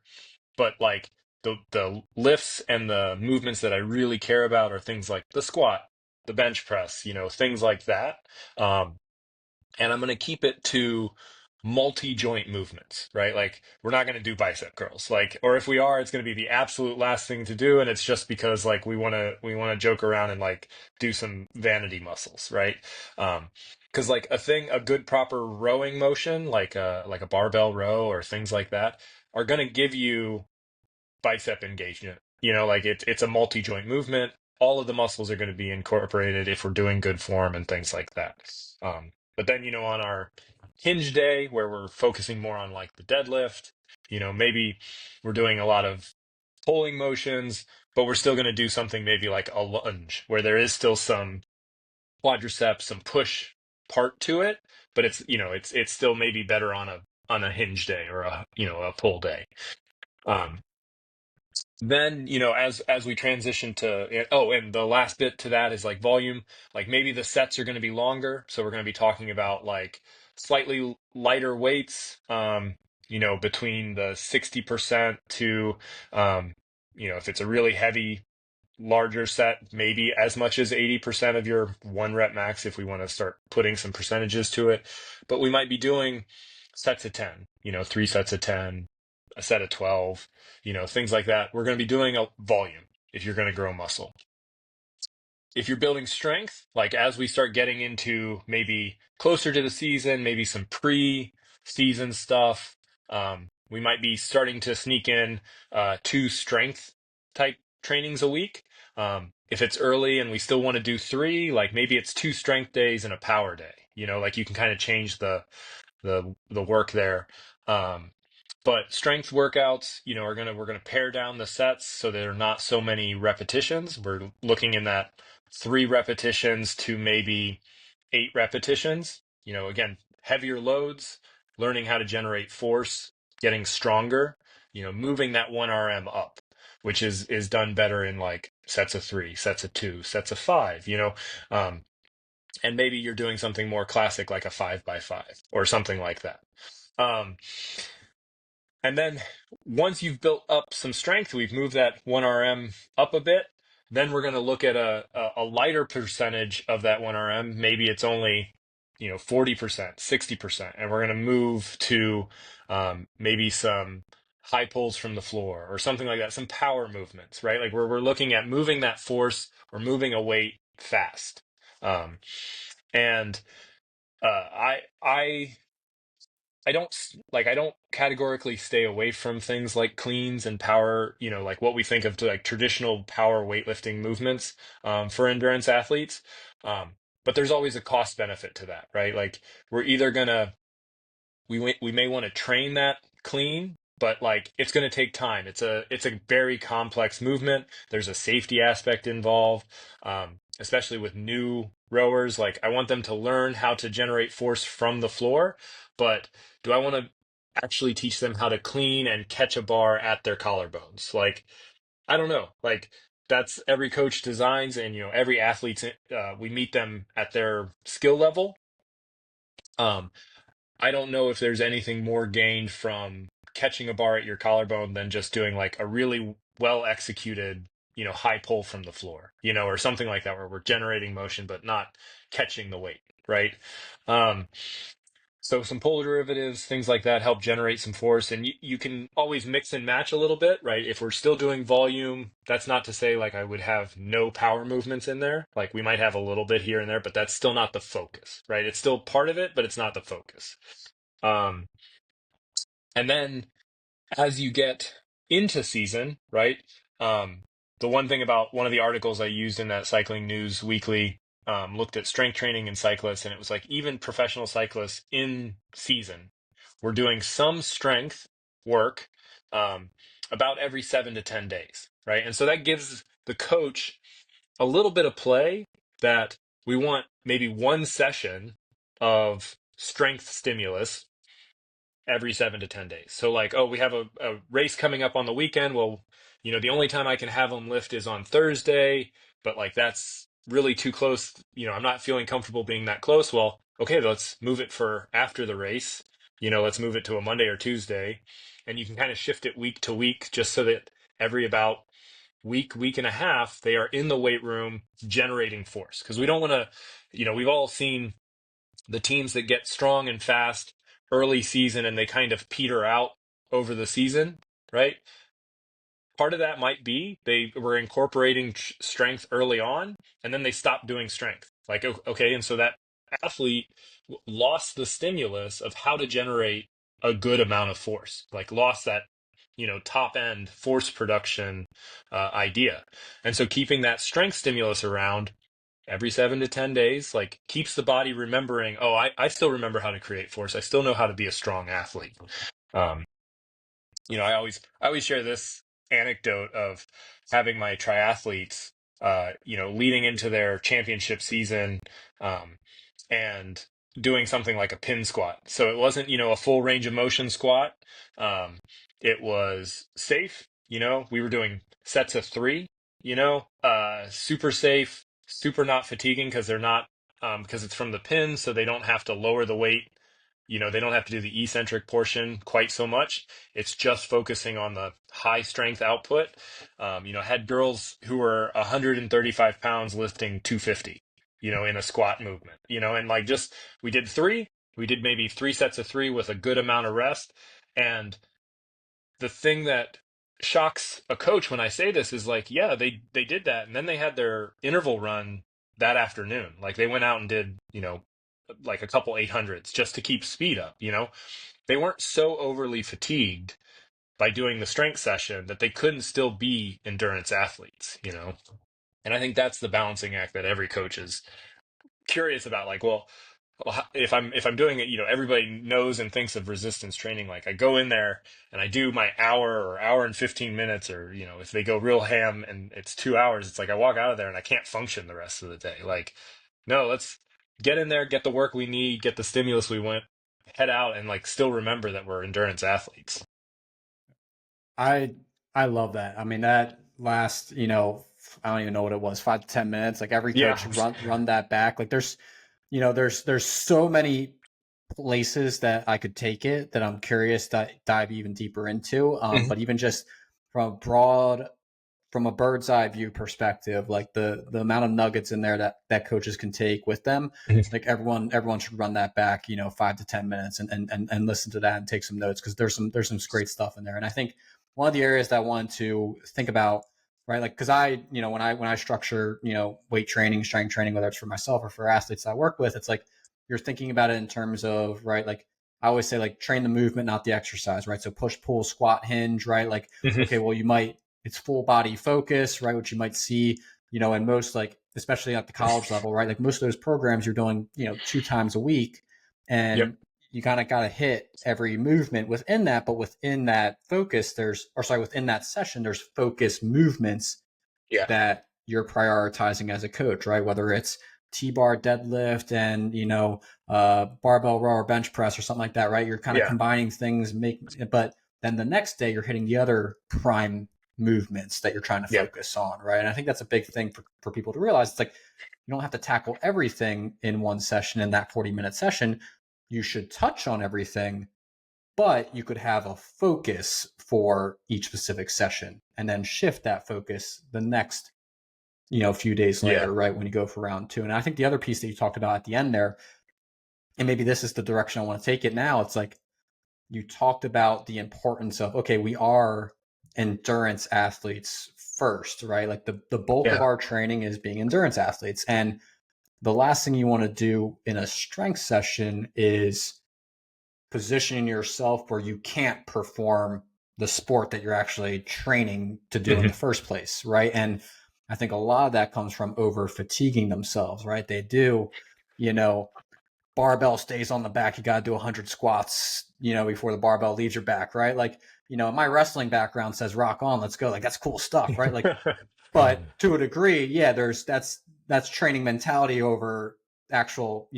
but like the lifts and the movements that I really care about are things like the squat, the bench press, things like that. Um, and I'm going to keep it to multi-joint movements, right? Like we're not going to do bicep curls, like, or if we are, it's going to be the absolute last thing to do, and it's just because like we want to joke around and like do some vanity muscles, right? Because like a good proper rowing motion, like a barbell row or things like that, are going to give you bicep engagement. Like it's a multi-joint movement. All of the muscles are going to be incorporated if we're doing good form and things like that. But then, on our hinge day where we're focusing more on like the deadlift, maybe we're doing a lot of pulling motions, but we're still going to do something maybe like a lunge where there is still some quadriceps, some push part to it, but it's still maybe better on a hinge day or a pull day. Um, then as we transition to and the last bit to that is like volume, like maybe the sets are going to be longer, so we're going to be talking about like slightly lighter weights, between the 60% to if it's a really heavy larger set, maybe as much as 80% of your one rep max if we want to start putting some percentages to it. But we might be doing sets of 10, 3 sets of 10, a set of 12, things like that. We're going to be doing a volume if you're going to grow muscle. If you're building strength, like as we start getting into maybe closer to the season, maybe some pre-season stuff, we might be starting to sneak in 2 strength type trainings a week. If it's early and we still want to do 3, like maybe it's 2 strength days and a power day. Like you can kind of change the work there. Um, but strength workouts, we're gonna pare down the sets so there are not so many repetitions. We're looking in that 3 repetitions to maybe 8 repetitions. Again, heavier loads, learning how to generate force, getting stronger. Moving that 1 RM up, which is done better in like sets of 3, sets of 2, sets of 5. Um, and maybe you're doing something more classic like a 5 by 5 or something like that. Um, and then once you've built up some strength, we've moved that 1 RM up a bit. Then we're going to look at a lighter percentage of that 1 RM. Maybe it's only 40%, 60%, and we're going to move to maybe some high pulls from the floor or something like that, some power movements, right? Like where we're looking at moving that force or moving a weight fast. And I don't categorically stay away from things like cleans and power, like what we think of to like traditional power weightlifting movements for endurance athletes. Um, but there's always a cost benefit to that, right? Like we're either gonna we may want to train that clean, but like it's going to take time. It's a very complex movement. There's a safety aspect involved, especially with new rowers. Like I want them to learn how to generate force from the floor, but do I want to actually teach them how to clean and catch a bar at their collarbones? Like I don't know. Like that's every coach designs, and every athlete's. We meet them at their skill level. Um, I don't know if there's anything more gained from catching a bar at your collarbone than just doing like a really well executed, high pull from the floor, or something like that where we're generating motion but not catching the weight, right? Um, so some pull derivatives, things like that help generate some force, and you can always mix and match a little bit, right? If we're still doing volume, that's not to say like I would have no power movements in there. Like we might have a little bit here and there, but that's still not the focus, right? It's still part of it, but it's not the focus. Um, and then as you get into season, right? Um, the one thing about one of the articles I used in that Cycling News Weekly looked at strength training in cyclists, and it was like even professional cyclists in season were doing some strength work um, about every 7 to 10 days, right? And so that gives the coach a little bit of play that we want maybe one session of strength stimulus every 7 to 10 days. So like, oh, we have a race coming up on the weekend. Well, the only time I can have them lift is on Thursday, but like that's really too close. I'm not feeling comfortable being that close. Well, okay, let's move it for after the race. Let's move it to a Monday or Tuesday. And you can kind of shift it week to week just so that every about week and a half, they are in the weight room generating force. Because we don't want to, we've all seen the teams that get strong and fast early season and they kind of peter out over the season, right? Part of that might be they were incorporating strength early on and then they stopped doing strength. Like, okay, and so that athlete lost the stimulus of how to generate a good amount of force, like lost that, top end force production idea. And so keeping that strength stimulus around every 7 to 10 days, like keeps the body remembering, oh, I still remember how to create force. I still know how to be a strong athlete. Um, I always share this anecdote of having my triathletes, leading into their championship season, um, and doing something like a pin squat. So it wasn't, a full range of motion squat. Um, it was safe. We were doing sets of three. Super safe, super not fatiguing because they're not, because it's from the pin, so they don't have to lower the weight. They don't have to do the eccentric portion quite so much. It's just focusing on the high strength output. Had girls who were 135 pounds lifting 250, in a squat movement, and like just, we did three, we did maybe three sets of three with a good amount of rest. And the thing that shocks a coach when I say this is like, yeah, they did that. And then they had their interval run that afternoon. Like they went out and did, like a couple 800s just to keep speed up. They weren't so overly fatigued by doing the strength session that they couldn't still be endurance athletes. And I think that's the balancing act that every coach is curious about. Like, well, if I'm doing it, everybody knows and thinks of resistance training. Like I go in there and I do my hour or hour and 15 minutes, or if they go real ham and it's 2 hours, it's like I walk out of there and I can't function the rest of the day. Like, no, let's get in there, get the work we need, get the stimulus we want, head out, and like still remember that we're endurance athletes. I I love that. I mean, that last, I don't even know what it was, 5 to 10 minutes. Like every coach Yeah. should run that back. Like there's so many places that I could take it that I'm curious to dive even deeper into. Mhm. But even just from a bird's eye view perspective, like the amount of nuggets in there that coaches can take with them, Mhm. like everyone should run that back, 5 to 10 minutes and listen to that and take some notes because there's some great stuff in there. And I think one of the areas that I wanted to think about, right, like because when I structure weight training, strength training, whether it's for myself or for athletes I work with, it's like you're thinking about it in terms of, right, like I always say, like train the movement, not the exercise, right? So push, pull, squat, hinge, right? Like, Mhm. okay, well, you might, it's full body focus, right? Which you might see, in most, like, especially at the college level, right? Like most of those programs you're doing, 2 times a week, Yep. and you kind of got to hit every movement within that. But within that focus, within that session, there's focus movements Yeah. that you're prioritizing as a coach, right? Whether it's T-bar deadlift and, barbell row or bench press or something like that, right? You're kind of Yeah. combining things, but then the next day you're hitting the other prime movements that you're trying to Yep. focus on, right? And I think that's a big thing for people to realize. It's like you don't have to tackle everything in one session in that 40-minute session. You should touch on everything, but you could have a focus for each specific session and then shift that focus the next few days Yeah. later, right, when you go for round two. And I think the other piece that you talked about at the end there, and maybe this is the direction I want to take it now, it's like you talked about the importance of, okay, we are endurance athletes first, right? Like the bulk of Yeah. our training is being endurance athletes. And the last thing you want to do in a strength session is positioning yourself where you can't perform the sport that you're actually training to do in Mhm. the first place, right? And I think a lot of that comes from over fatiguing themselves, right? They do, you know, barbell stays on the back. You got to do 100 squats, before the barbell leaves your back, right? Like, my wrestling background says rock on, let's go. Like, that's cool stuff, right? Like, but to a degree, yeah, that's training mentality over actual,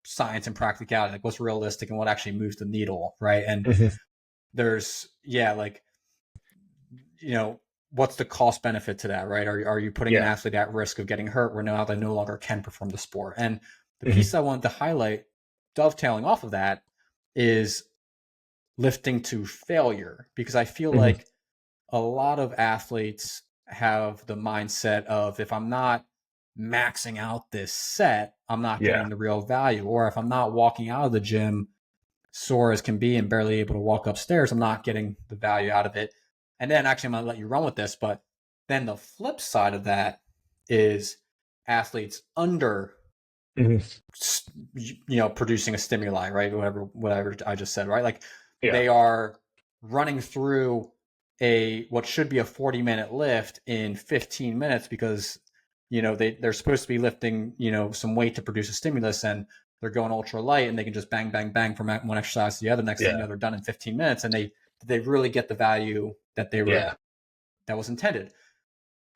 science and practicality, like what's realistic and what actually moves the needle, right? And Mhm. there's, yeah, like, what's the cost benefit to that, right? Are you putting an Yeah. athlete at risk of getting hurt where now they no longer can perform the sport? And the Mhm. piece I wanted to highlight, dovetailing off of that, is lifting to failure, because I feel Mhm. like a lot of athletes have the mindset of, if I'm not maxing out this set, I'm not Yeah. getting the real value. Or if I'm not walking out of the gym sore as can be and barely able to walk upstairs, I'm not getting the value out of it. And then actually, I'm going to let you run with this, but then the flip side of that is athletes under, Mhm. producing a stimuli, right? Whatever I just said, right? Like Yeah. they are running through a what should be a 40-minute lift in 15 minutes because they're supposed to be lifting some weight to produce a stimulus, and they're going ultra light and they can just bang bang bang from one exercise to the other. Next thing you Yeah. know, they're done in 15 minutes, and they really get the value Yeah. that was intended.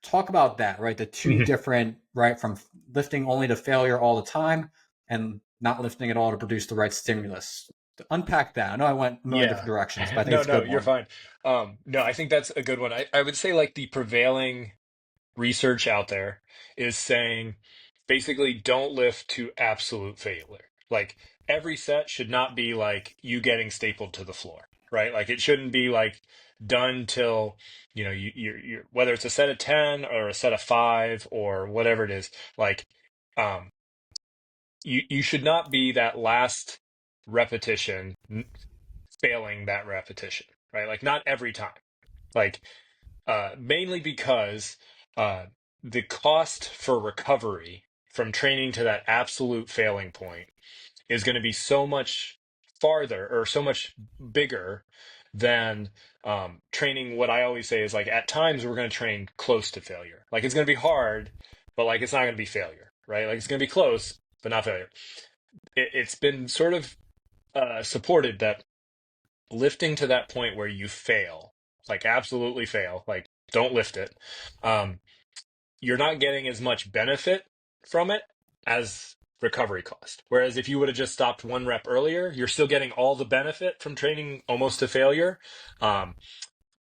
Talk about that, right? The two Mhm. different, right, from lifting only to failure all the time and not lifting at all to produce the right stimulus. To unpack that. I know I went a million different Yeah. directions, but I think No, it's a no, good you're one. fine. No, I think that's a good one. I would say like the prevailing research out there is saying basically don't lift to absolute failure. Like every set should not be like you getting stapled to the floor, right? Like it shouldn't be like done till you're whether it's a set of 10 or a set of 5 or whatever it is. Like um, you should not be that last repetition failing that repetition, right? Like not every time. Like mainly because uh, the cost for recovery from training to that absolute failing point is going to be so much farther or so much bigger than training. What I always say is like at times we're going to train close to failure. Like it's going to be hard, but like it's not going to be failure, right? Like it's going to be close, but not failure. It's been sort of supported that lifting to that point where you fail, like absolutely fail, like don't lift it, um, you're not getting as much benefit from it as recovery cost. Whereas if you would have just stopped one rep earlier, you're still getting all the benefit from training almost to failure, um,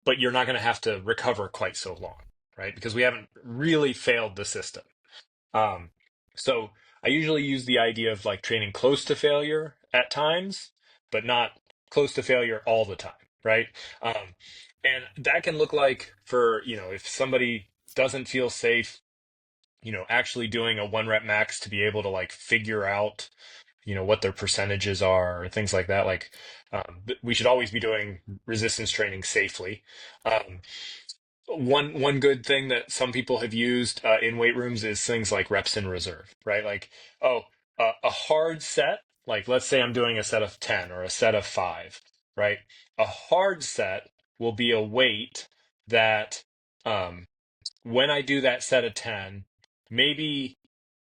but you're not going to have to recover quite so long, right? Because we haven't really failed the system. Um, so I usually use the idea of like training close to failure at times, but not close to failure all the time, right? Um, and that can look like for, if somebody doesn't feel safe, actually doing a one rep max to be able to like figure out, what their percentages are or things like that. Like, we should always be doing resistance training safely. Um, one good thing that some people have used in weight rooms is things like reps in reserve, right? Like, oh, a hard set, like let's say I'm doing a set of 10 or a set of 5, right? A hard set will be a weight that um, when I do that set of 10, maybe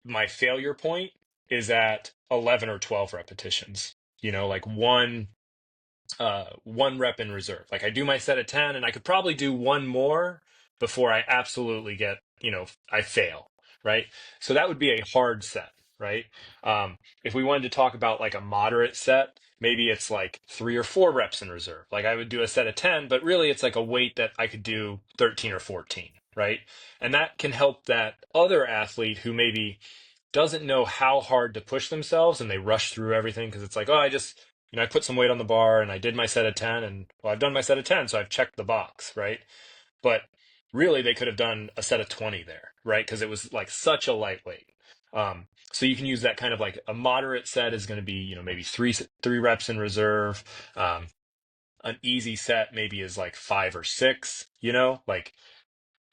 my failure point is at 11 or 12 repetitions, like one rep in reserve. Like I do my set of 10 and I could probably do one more before I absolutely get, I fail, right? So that would be a hard set, right? If we wanted to talk about like a moderate set, maybe it's like 3 or 4 reps in reserve. Like I would do a set of 10, but really it's like a weight that I could do 13 or 14, right? And that can help that other athlete who maybe doesn't know how hard to push themselves and they rush through everything because it's like, oh, I just, I put some weight on the bar and I did my set of 10 and well, I've done my set of 10, so I've checked the box, right? But really they could have done a set of 20 there, right? Because it was like such a lightweight. So you can use that kind of like a moderate set is going to be, maybe three reps in reserve. An easy set maybe is like 5 or 6, like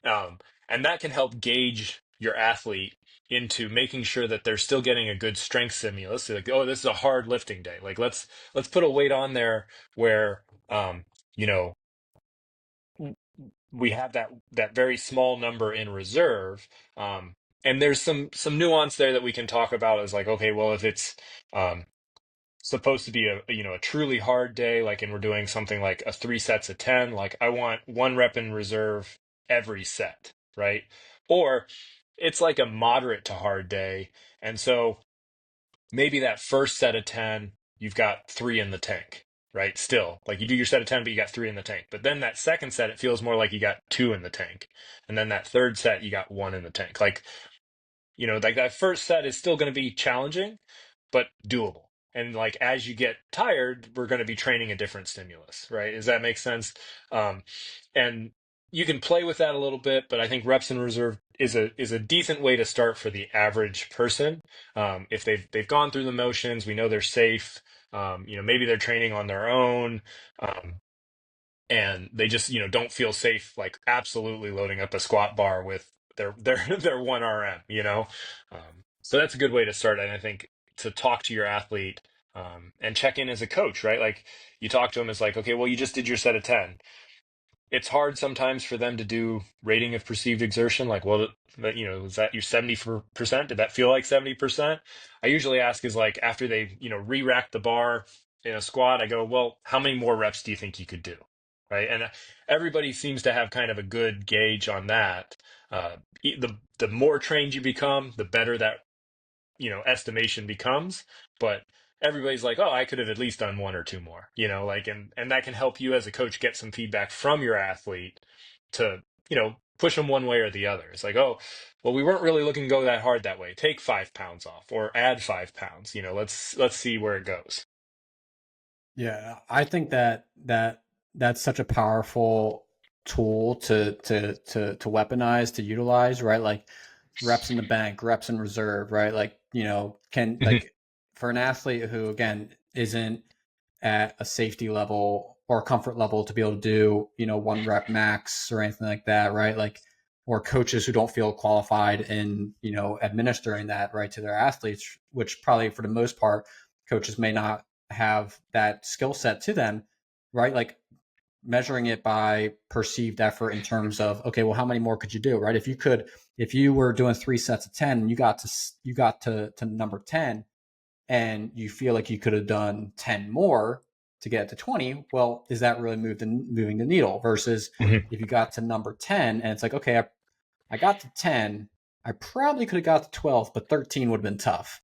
um, and that can help gauge your athlete into making sure that they're still getting a good strength stimulus. So like, oh, this is a hard lifting day. Like let's put a weight on there where you know we have that very small number in reserve. And there's some nuance there that we can talk about as like, okay, well, if it's um, supposed to be a truly hard day, like, and we're doing something like a 3 sets of 10, like I want one rep in reserve every set, right? Or it's like a moderate to hard day, and so maybe that first set of 10 you've got 3 in the tank, right? Still, like you do your set of 10 but you got 3 in the tank, but then that second set it feels more like you got 2 in the tank, and then that third set you got 1 in the tank. Like, like that first set is still going to be challenging, but doable. And like as you get tired, we're going to be training a different stimulus, right? Does that make sense? And you can play with that a little bit, but I think reps in reserve is a decent way to start for the average person. If they've gone through the motions, we know they're safe. Maybe they're training on their own. Um, and they just don't feel safe like absolutely loading up a squat bar with their their 1 RM, so that's a good way to start. And I think to talk to your athlete, and check in as a coach, right? Like you talk to them, it's like, okay, well, you just did your set of 10. It's hard sometimes for them to do rating of perceived exertion. Like, well, was that your 70%? Did that feel like 70%? I usually ask is like after they, re-rack the bar in a squat, I go, well, how many more reps do you think you could do? Right. And everybody seems to have kind of a good gauge on that. The more trained you become, the better that estimation becomes. But everybody's like, oh, I could have at least done one or two more, like, and that can help you as a coach get some feedback from your athlete to push them one way or the other. It's like, oh, well, we weren't really looking to go that hard that way, take 5 pounds off or add 5 pounds. Let's see where it goes. Yeah, I think that's such a powerful tool to weaponize, to utilize, right? Like reps in the bank, reps in reserve, right? Like, can Mhm. like for an athlete who again isn't at a safety level or comfort level to be able to do, 1 rep max or anything like that, right? Like, or coaches who don't feel qualified in, administering that right to their athletes, which probably for the most part, coaches may not have that skill set to them, right? Like measuring it by perceived effort in terms of, okay, well, how many more could you do, right? If you were doing 3 sets of 10 and you got to number 10, and you feel like you could have done 10 more to get to 20, well, is that really moving the needle? Versus Mhm. if you got to number 10 and it's like, okay, I got to 10, I probably could have got to 12, but 13 would have been tough.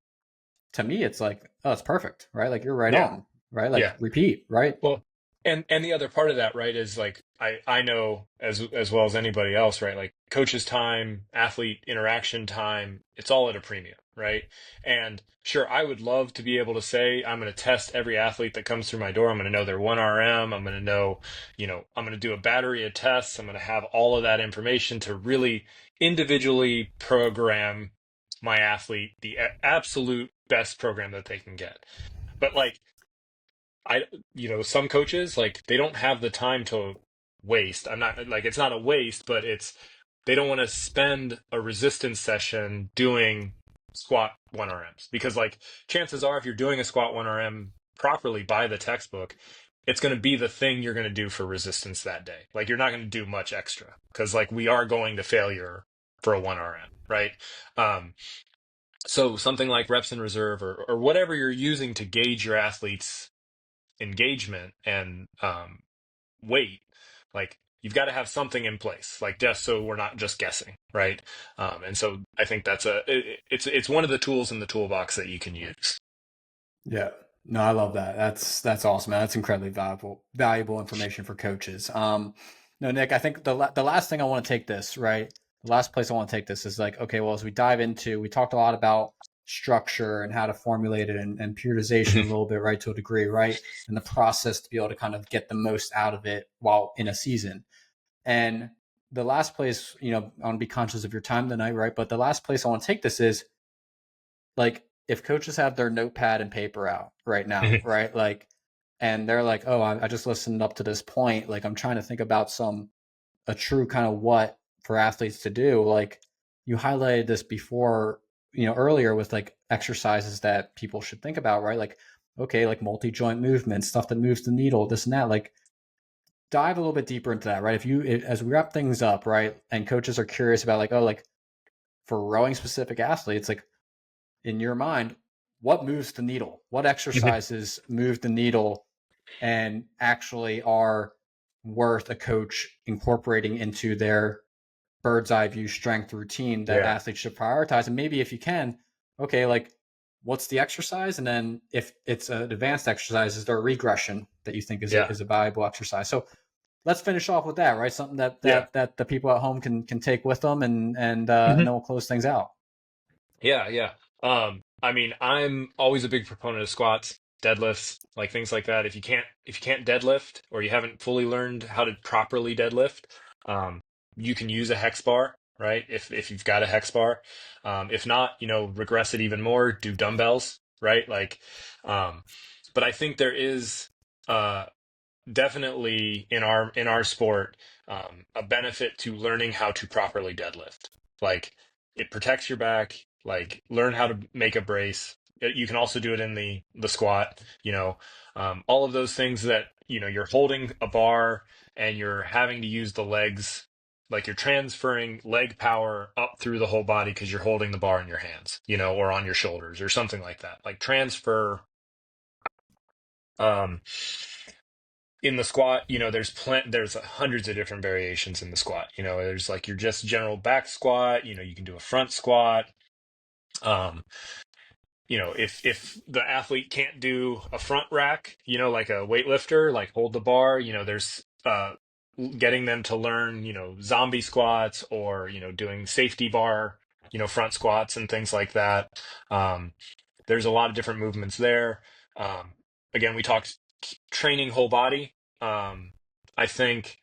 To me, it's like, oh, it's perfect, right? Like you're right Yeah. on, right? Like Yeah. repeat, right? Well, and the other part of that, right, is like I know as well as anybody else, right? Like coach's time, athlete interaction time, it's all at a premium, right? And sure, I would love to be able to say I'm going to test every athlete that comes through my door. I'm going to know their 1 RM. I'm going to know, I'm going to do a battery of tests. I'm going to have all of that information to really individually program my athlete the absolute best program that they can get. But like I, some coaches like they don't have the time to waste. I'm not like it's not a waste, but it's they don't want to spend a resistance session doing squat 1 RMs because like chances are if you're doing a squat 1 RM properly by the textbook, it's going to be the thing you're going to do for resistance that day. Like you're not going to do much extra because like we are going to failure for a 1 RM, right? Um, so something like reps in reserve or whatever you're using to gauge your athletes engagement and weight, like you've got to have something in place, like just so we're not just guessing, right? And so I think it's one of the tools in the toolbox that you can use. Yeah. No, I love that. That's awesome, man. That's incredibly valuable information for coaches. No, Nick, I think the last thing I want to take this, right? The last place I want to take this is like, okay, well, as we dive into, we talked a lot about structure and how to formulate it and periodization a Mhm. little bit, right, to a degree, right? And the process to be able to kind of get the most out of it while in a season. And the last place, I want to be conscious of your time tonight, right? But the last place I want to take this is like if coaches have their notepad and paper out right now, Mhm. right? Like, and they're like, oh, I just listened up to this point. Like, I'm trying to think about a true kind of what for athletes to do. Like, you highlighted this before, earlier with like exercises that people should think about, right? Like, okay, like multi joint movements, stuff that moves the needle, this and that. Like, dive a little bit deeper into that, right? As we wrap things up, right? And coaches are curious about like, oh, like for rowing specific athletes, like, in your mind, what moves the needle? What Mhm. exercises move the needle and actually are worth a coach incorporating into their bird's eye view strength routine that Yeah. athletes should prioritize? And maybe if you can, okay, like what's the exercise? And then if it's an advanced exercise, is there a regression that you think Yeah. is a valuable exercise? So let's finish off with that, right? Something Yeah. that the people at home can take with them and Mhm. then we'll close things out. Yeah. Yeah. I mean, I'm always a big proponent of squats, deadlifts, like things like that. If you can't deadlift or you haven't fully learned how to properly deadlift, um, you can use a hex bar, right? If you've got a hex bar, if not, regress it even more, do dumbbells, right? Like, um, but I think there is uh, definitely in our sport a benefit to learning how to properly deadlift. Like, it protects your back. Like, learn how to make a brace. You can also do it in the squat. All of those things that you're holding a bar and you're having to use the legs. Like, you're transferring leg power up through the whole body because you're holding the bar in your hands, or on your shoulders or something like that. Like, transfer. Um, in the squat, there's hundreds of different variations in the squat. There's like your just general back squat. You can do a front squat. Um, if the athlete can't do a front rack, like a weightlifter, like hold the bar, there's getting them to learn, zombie squats or doing safety bar, front squats and things like that. Um, there's a lot of different movements there. Um, Again, we talked training whole body. I think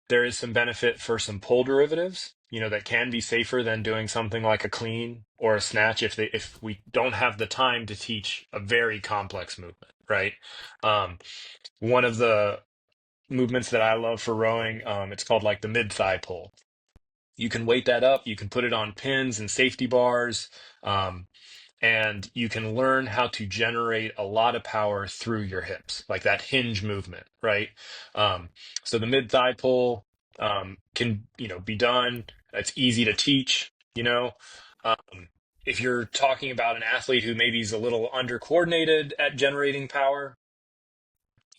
there is some benefit for some pull derivatives, that can be safer than doing something like a clean or a snatch if we don't have the time to teach a very complex movement, right? Um, One of the movements that I love for rowing, it's called like the mid thigh pull. You can weight that up, you can put it on pins and safety bars. Um, and you can learn how to generate a lot of power through your hips, like that hinge movement, right? Um, so the mid thigh pull can be done. It's easy to teach. Um, if you're talking about an athlete who maybe is a little under coordinated at generating power,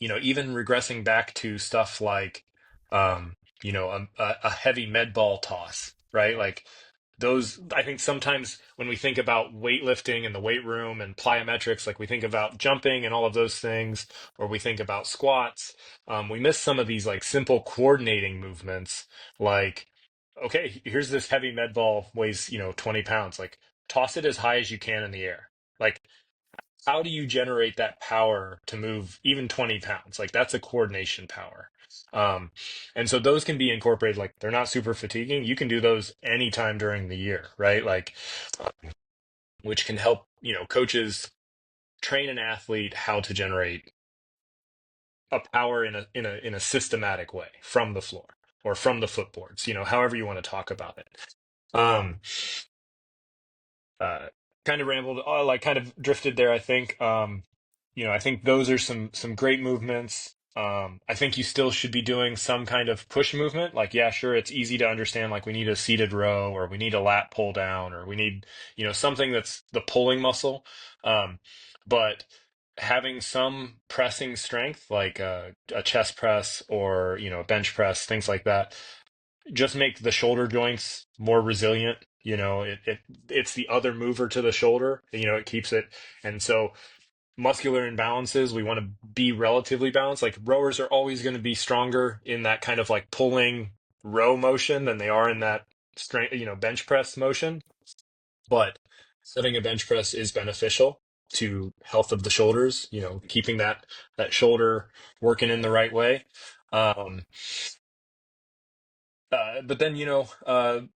even regressing back to stuff like, a heavy med ball toss, right? Like, those, I think sometimes when we think about weightlifting in the weight room and plyometrics, like we think about jumping and all of those things, or we think about squats, we miss some of these like simple coordinating movements. Like, okay, here's this heavy med ball, weighs 20 pounds. Like, toss it as high as you can in the air. Like, how do you generate that power to move even 20 pounds? Like, that's a coordination power. Um, and so those can be incorporated, like they're not super fatiguing. You can do those anytime during the year, right? Like, which can help, coaches train an athlete how to generate a power in a systematic way from the floor or from the footboards, however you want to talk about it. Um, uh, Kind of rambled, like kind of drifted there, I think. I think those are some great movements. I think you still should be doing some kind of push movement. Like, yeah, sure, it's easy to understand. Like, we need a seated row, or we need a lat pull down, or we need, something that's the pulling muscle. But having some pressing strength, like a chest press or a bench press, things like that, just make the shoulder joints more resilient. It's the other mover to the shoulder. It keeps it, and so muscular imbalances, we want to be relatively balanced. Like, rowers are always going to be stronger in that kind of like pulling row motion than they are in that strength, bench press motion. But setting a bench press is beneficial to health of the shoulders. Keeping that shoulder working in the right way. Um, but then the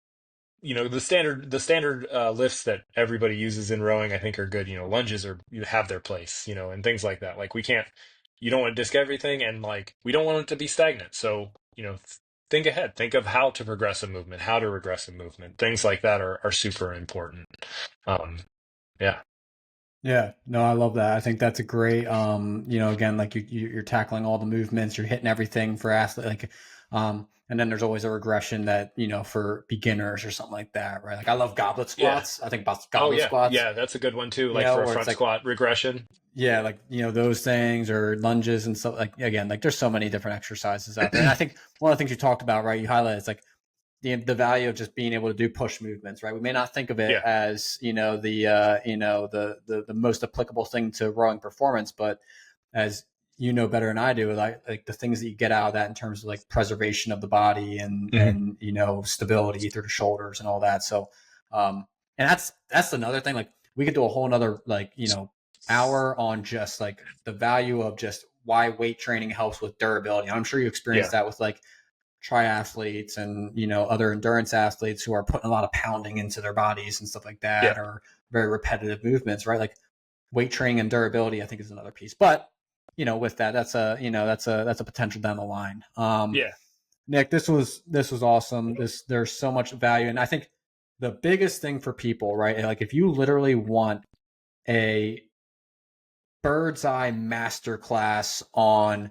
standard lifts that everybody uses in rowing, I think, are good. Lunges you have their place, and things like that. Like, you don't want to disc everything, and like, we don't want it to be stagnant. So, think ahead, think of how to progress a movement, how to regress a movement. Things like that are super important. Um, yeah, Yeah, no, I love that. I think that's a great, again, like you're tackling all the movements, you're hitting everything for athlete, like, and then there's always a regression that, for beginners or something like that, right? Like, I love goblet yeah. squats. I think about Oh goblet yeah, squats, yeah. That's a good one too. Like, for a where it's front like, squat regression. yeah, like, those things or lunges and stuff. Like, again, like, there's so many different exercises out there. And I think one of the things you talked about, right, you highlighted, it's like the value of just being able to do push movements, right? We may not think of it Yeah, as the most applicable thing to rowing performance, but as you know better than I do, like the things that you get out of that in terms of like preservation of the body and hmm, stability through the shoulders and all that. So, and that's another thing. Like, we could do a whole another like hour on just like the value of just why weight training helps with durability. I'm sure you yeah. experienced that with like triathletes and, other endurance athletes who are putting a lot of pounding into their bodies and stuff like Yeah. that, or very repetitive movements, right? Like weight training and durability, I think, is another piece. But, with that, that's a potential down the line. Yeah. Nick, this was awesome. There's so much value, and I think the biggest thing for people, right? Like if you literally want a bird's eye masterclass on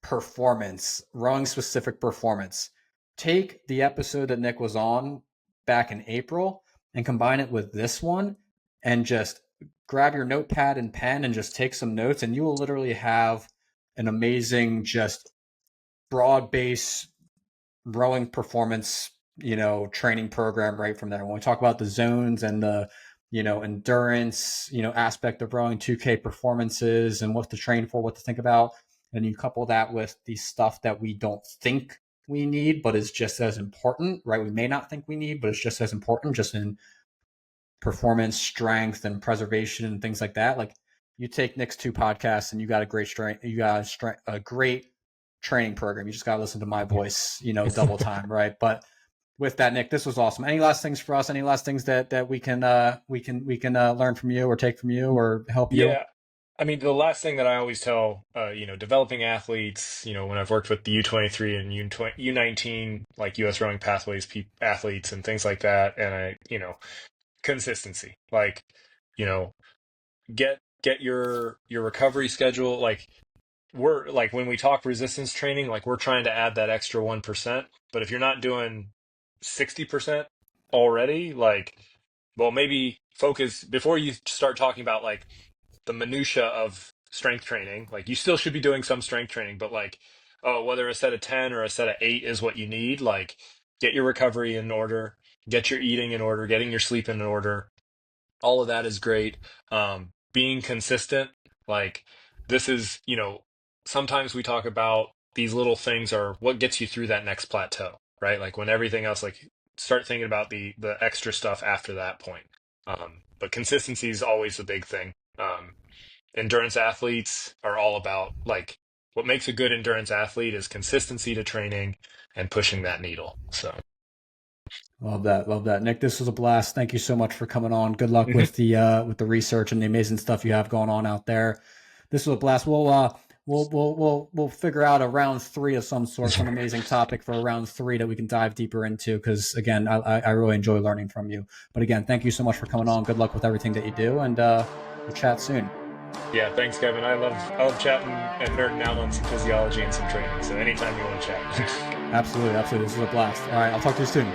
performance, rowing specific performance, take the episode that Nick was on back in April and combine it with this one, and just grab your notepad and pen and just take some notes, and you will literally have an amazing, just broad base rowing performance, training program right from there. When we talk about the zones and the, endurance, aspect of rowing, 2K performances and what to train for, what to think about, and you couple that with the stuff that we don't think we need, but is just as important, right? We may not think we need, but it's just as important, just in performance, strength, and preservation and things like that. Like you take Nick's 2 podcasts and you got a great strength, you got a great training program. You just got to listen to my voice, double time, right? But with that, Nick, this was awesome. Any last things for us? Any last things that we can learn from you or take from you or help you? Yeah. I mean, the last thing that I always tell, developing athletes, when I've worked with the U23 and U19, like US Rowing Pathways athletes and things like that, and consistency. Like, you know, get your recovery schedule. Like we're like when we talk resistance training, like we're trying to add that extra 1%. But if you're not doing 60% already, like, well, maybe focus before you start talking about like the minutia of strength training. Like you still should be doing some strength training, but like, oh, whether a set of 10 or a set of 8 is what you need, like get your recovery in order, get your eating in order, getting your sleep in order. All of that is great. Being consistent, like this is, sometimes we talk about these little things are what gets you through that next plateau, right? Like when everything else, like start thinking about the extra stuff after that point. But consistency is always the big thing. Endurance athletes are all about like what makes a good endurance athlete is consistency to training and pushing that needle. So Love that, love that, Nick. This was a blast. Thank you so much for coming on. Good luck with the research and the amazing stuff you have going on out there. This was a blast. We'll figure out a round 3 of some sort, some amazing topic for a round 3 that we can dive deeper into. Because again, I really enjoy learning from you. But again, thank you so much for coming on. Good luck with everything that you do, and we'll chat soon. yeah, thanks, Kevin. I love chatting and nerding out on some physiology and some training. So anytime you want to chat. Absolutely, absolutely. This was a blast. All right, I'll talk to you soon.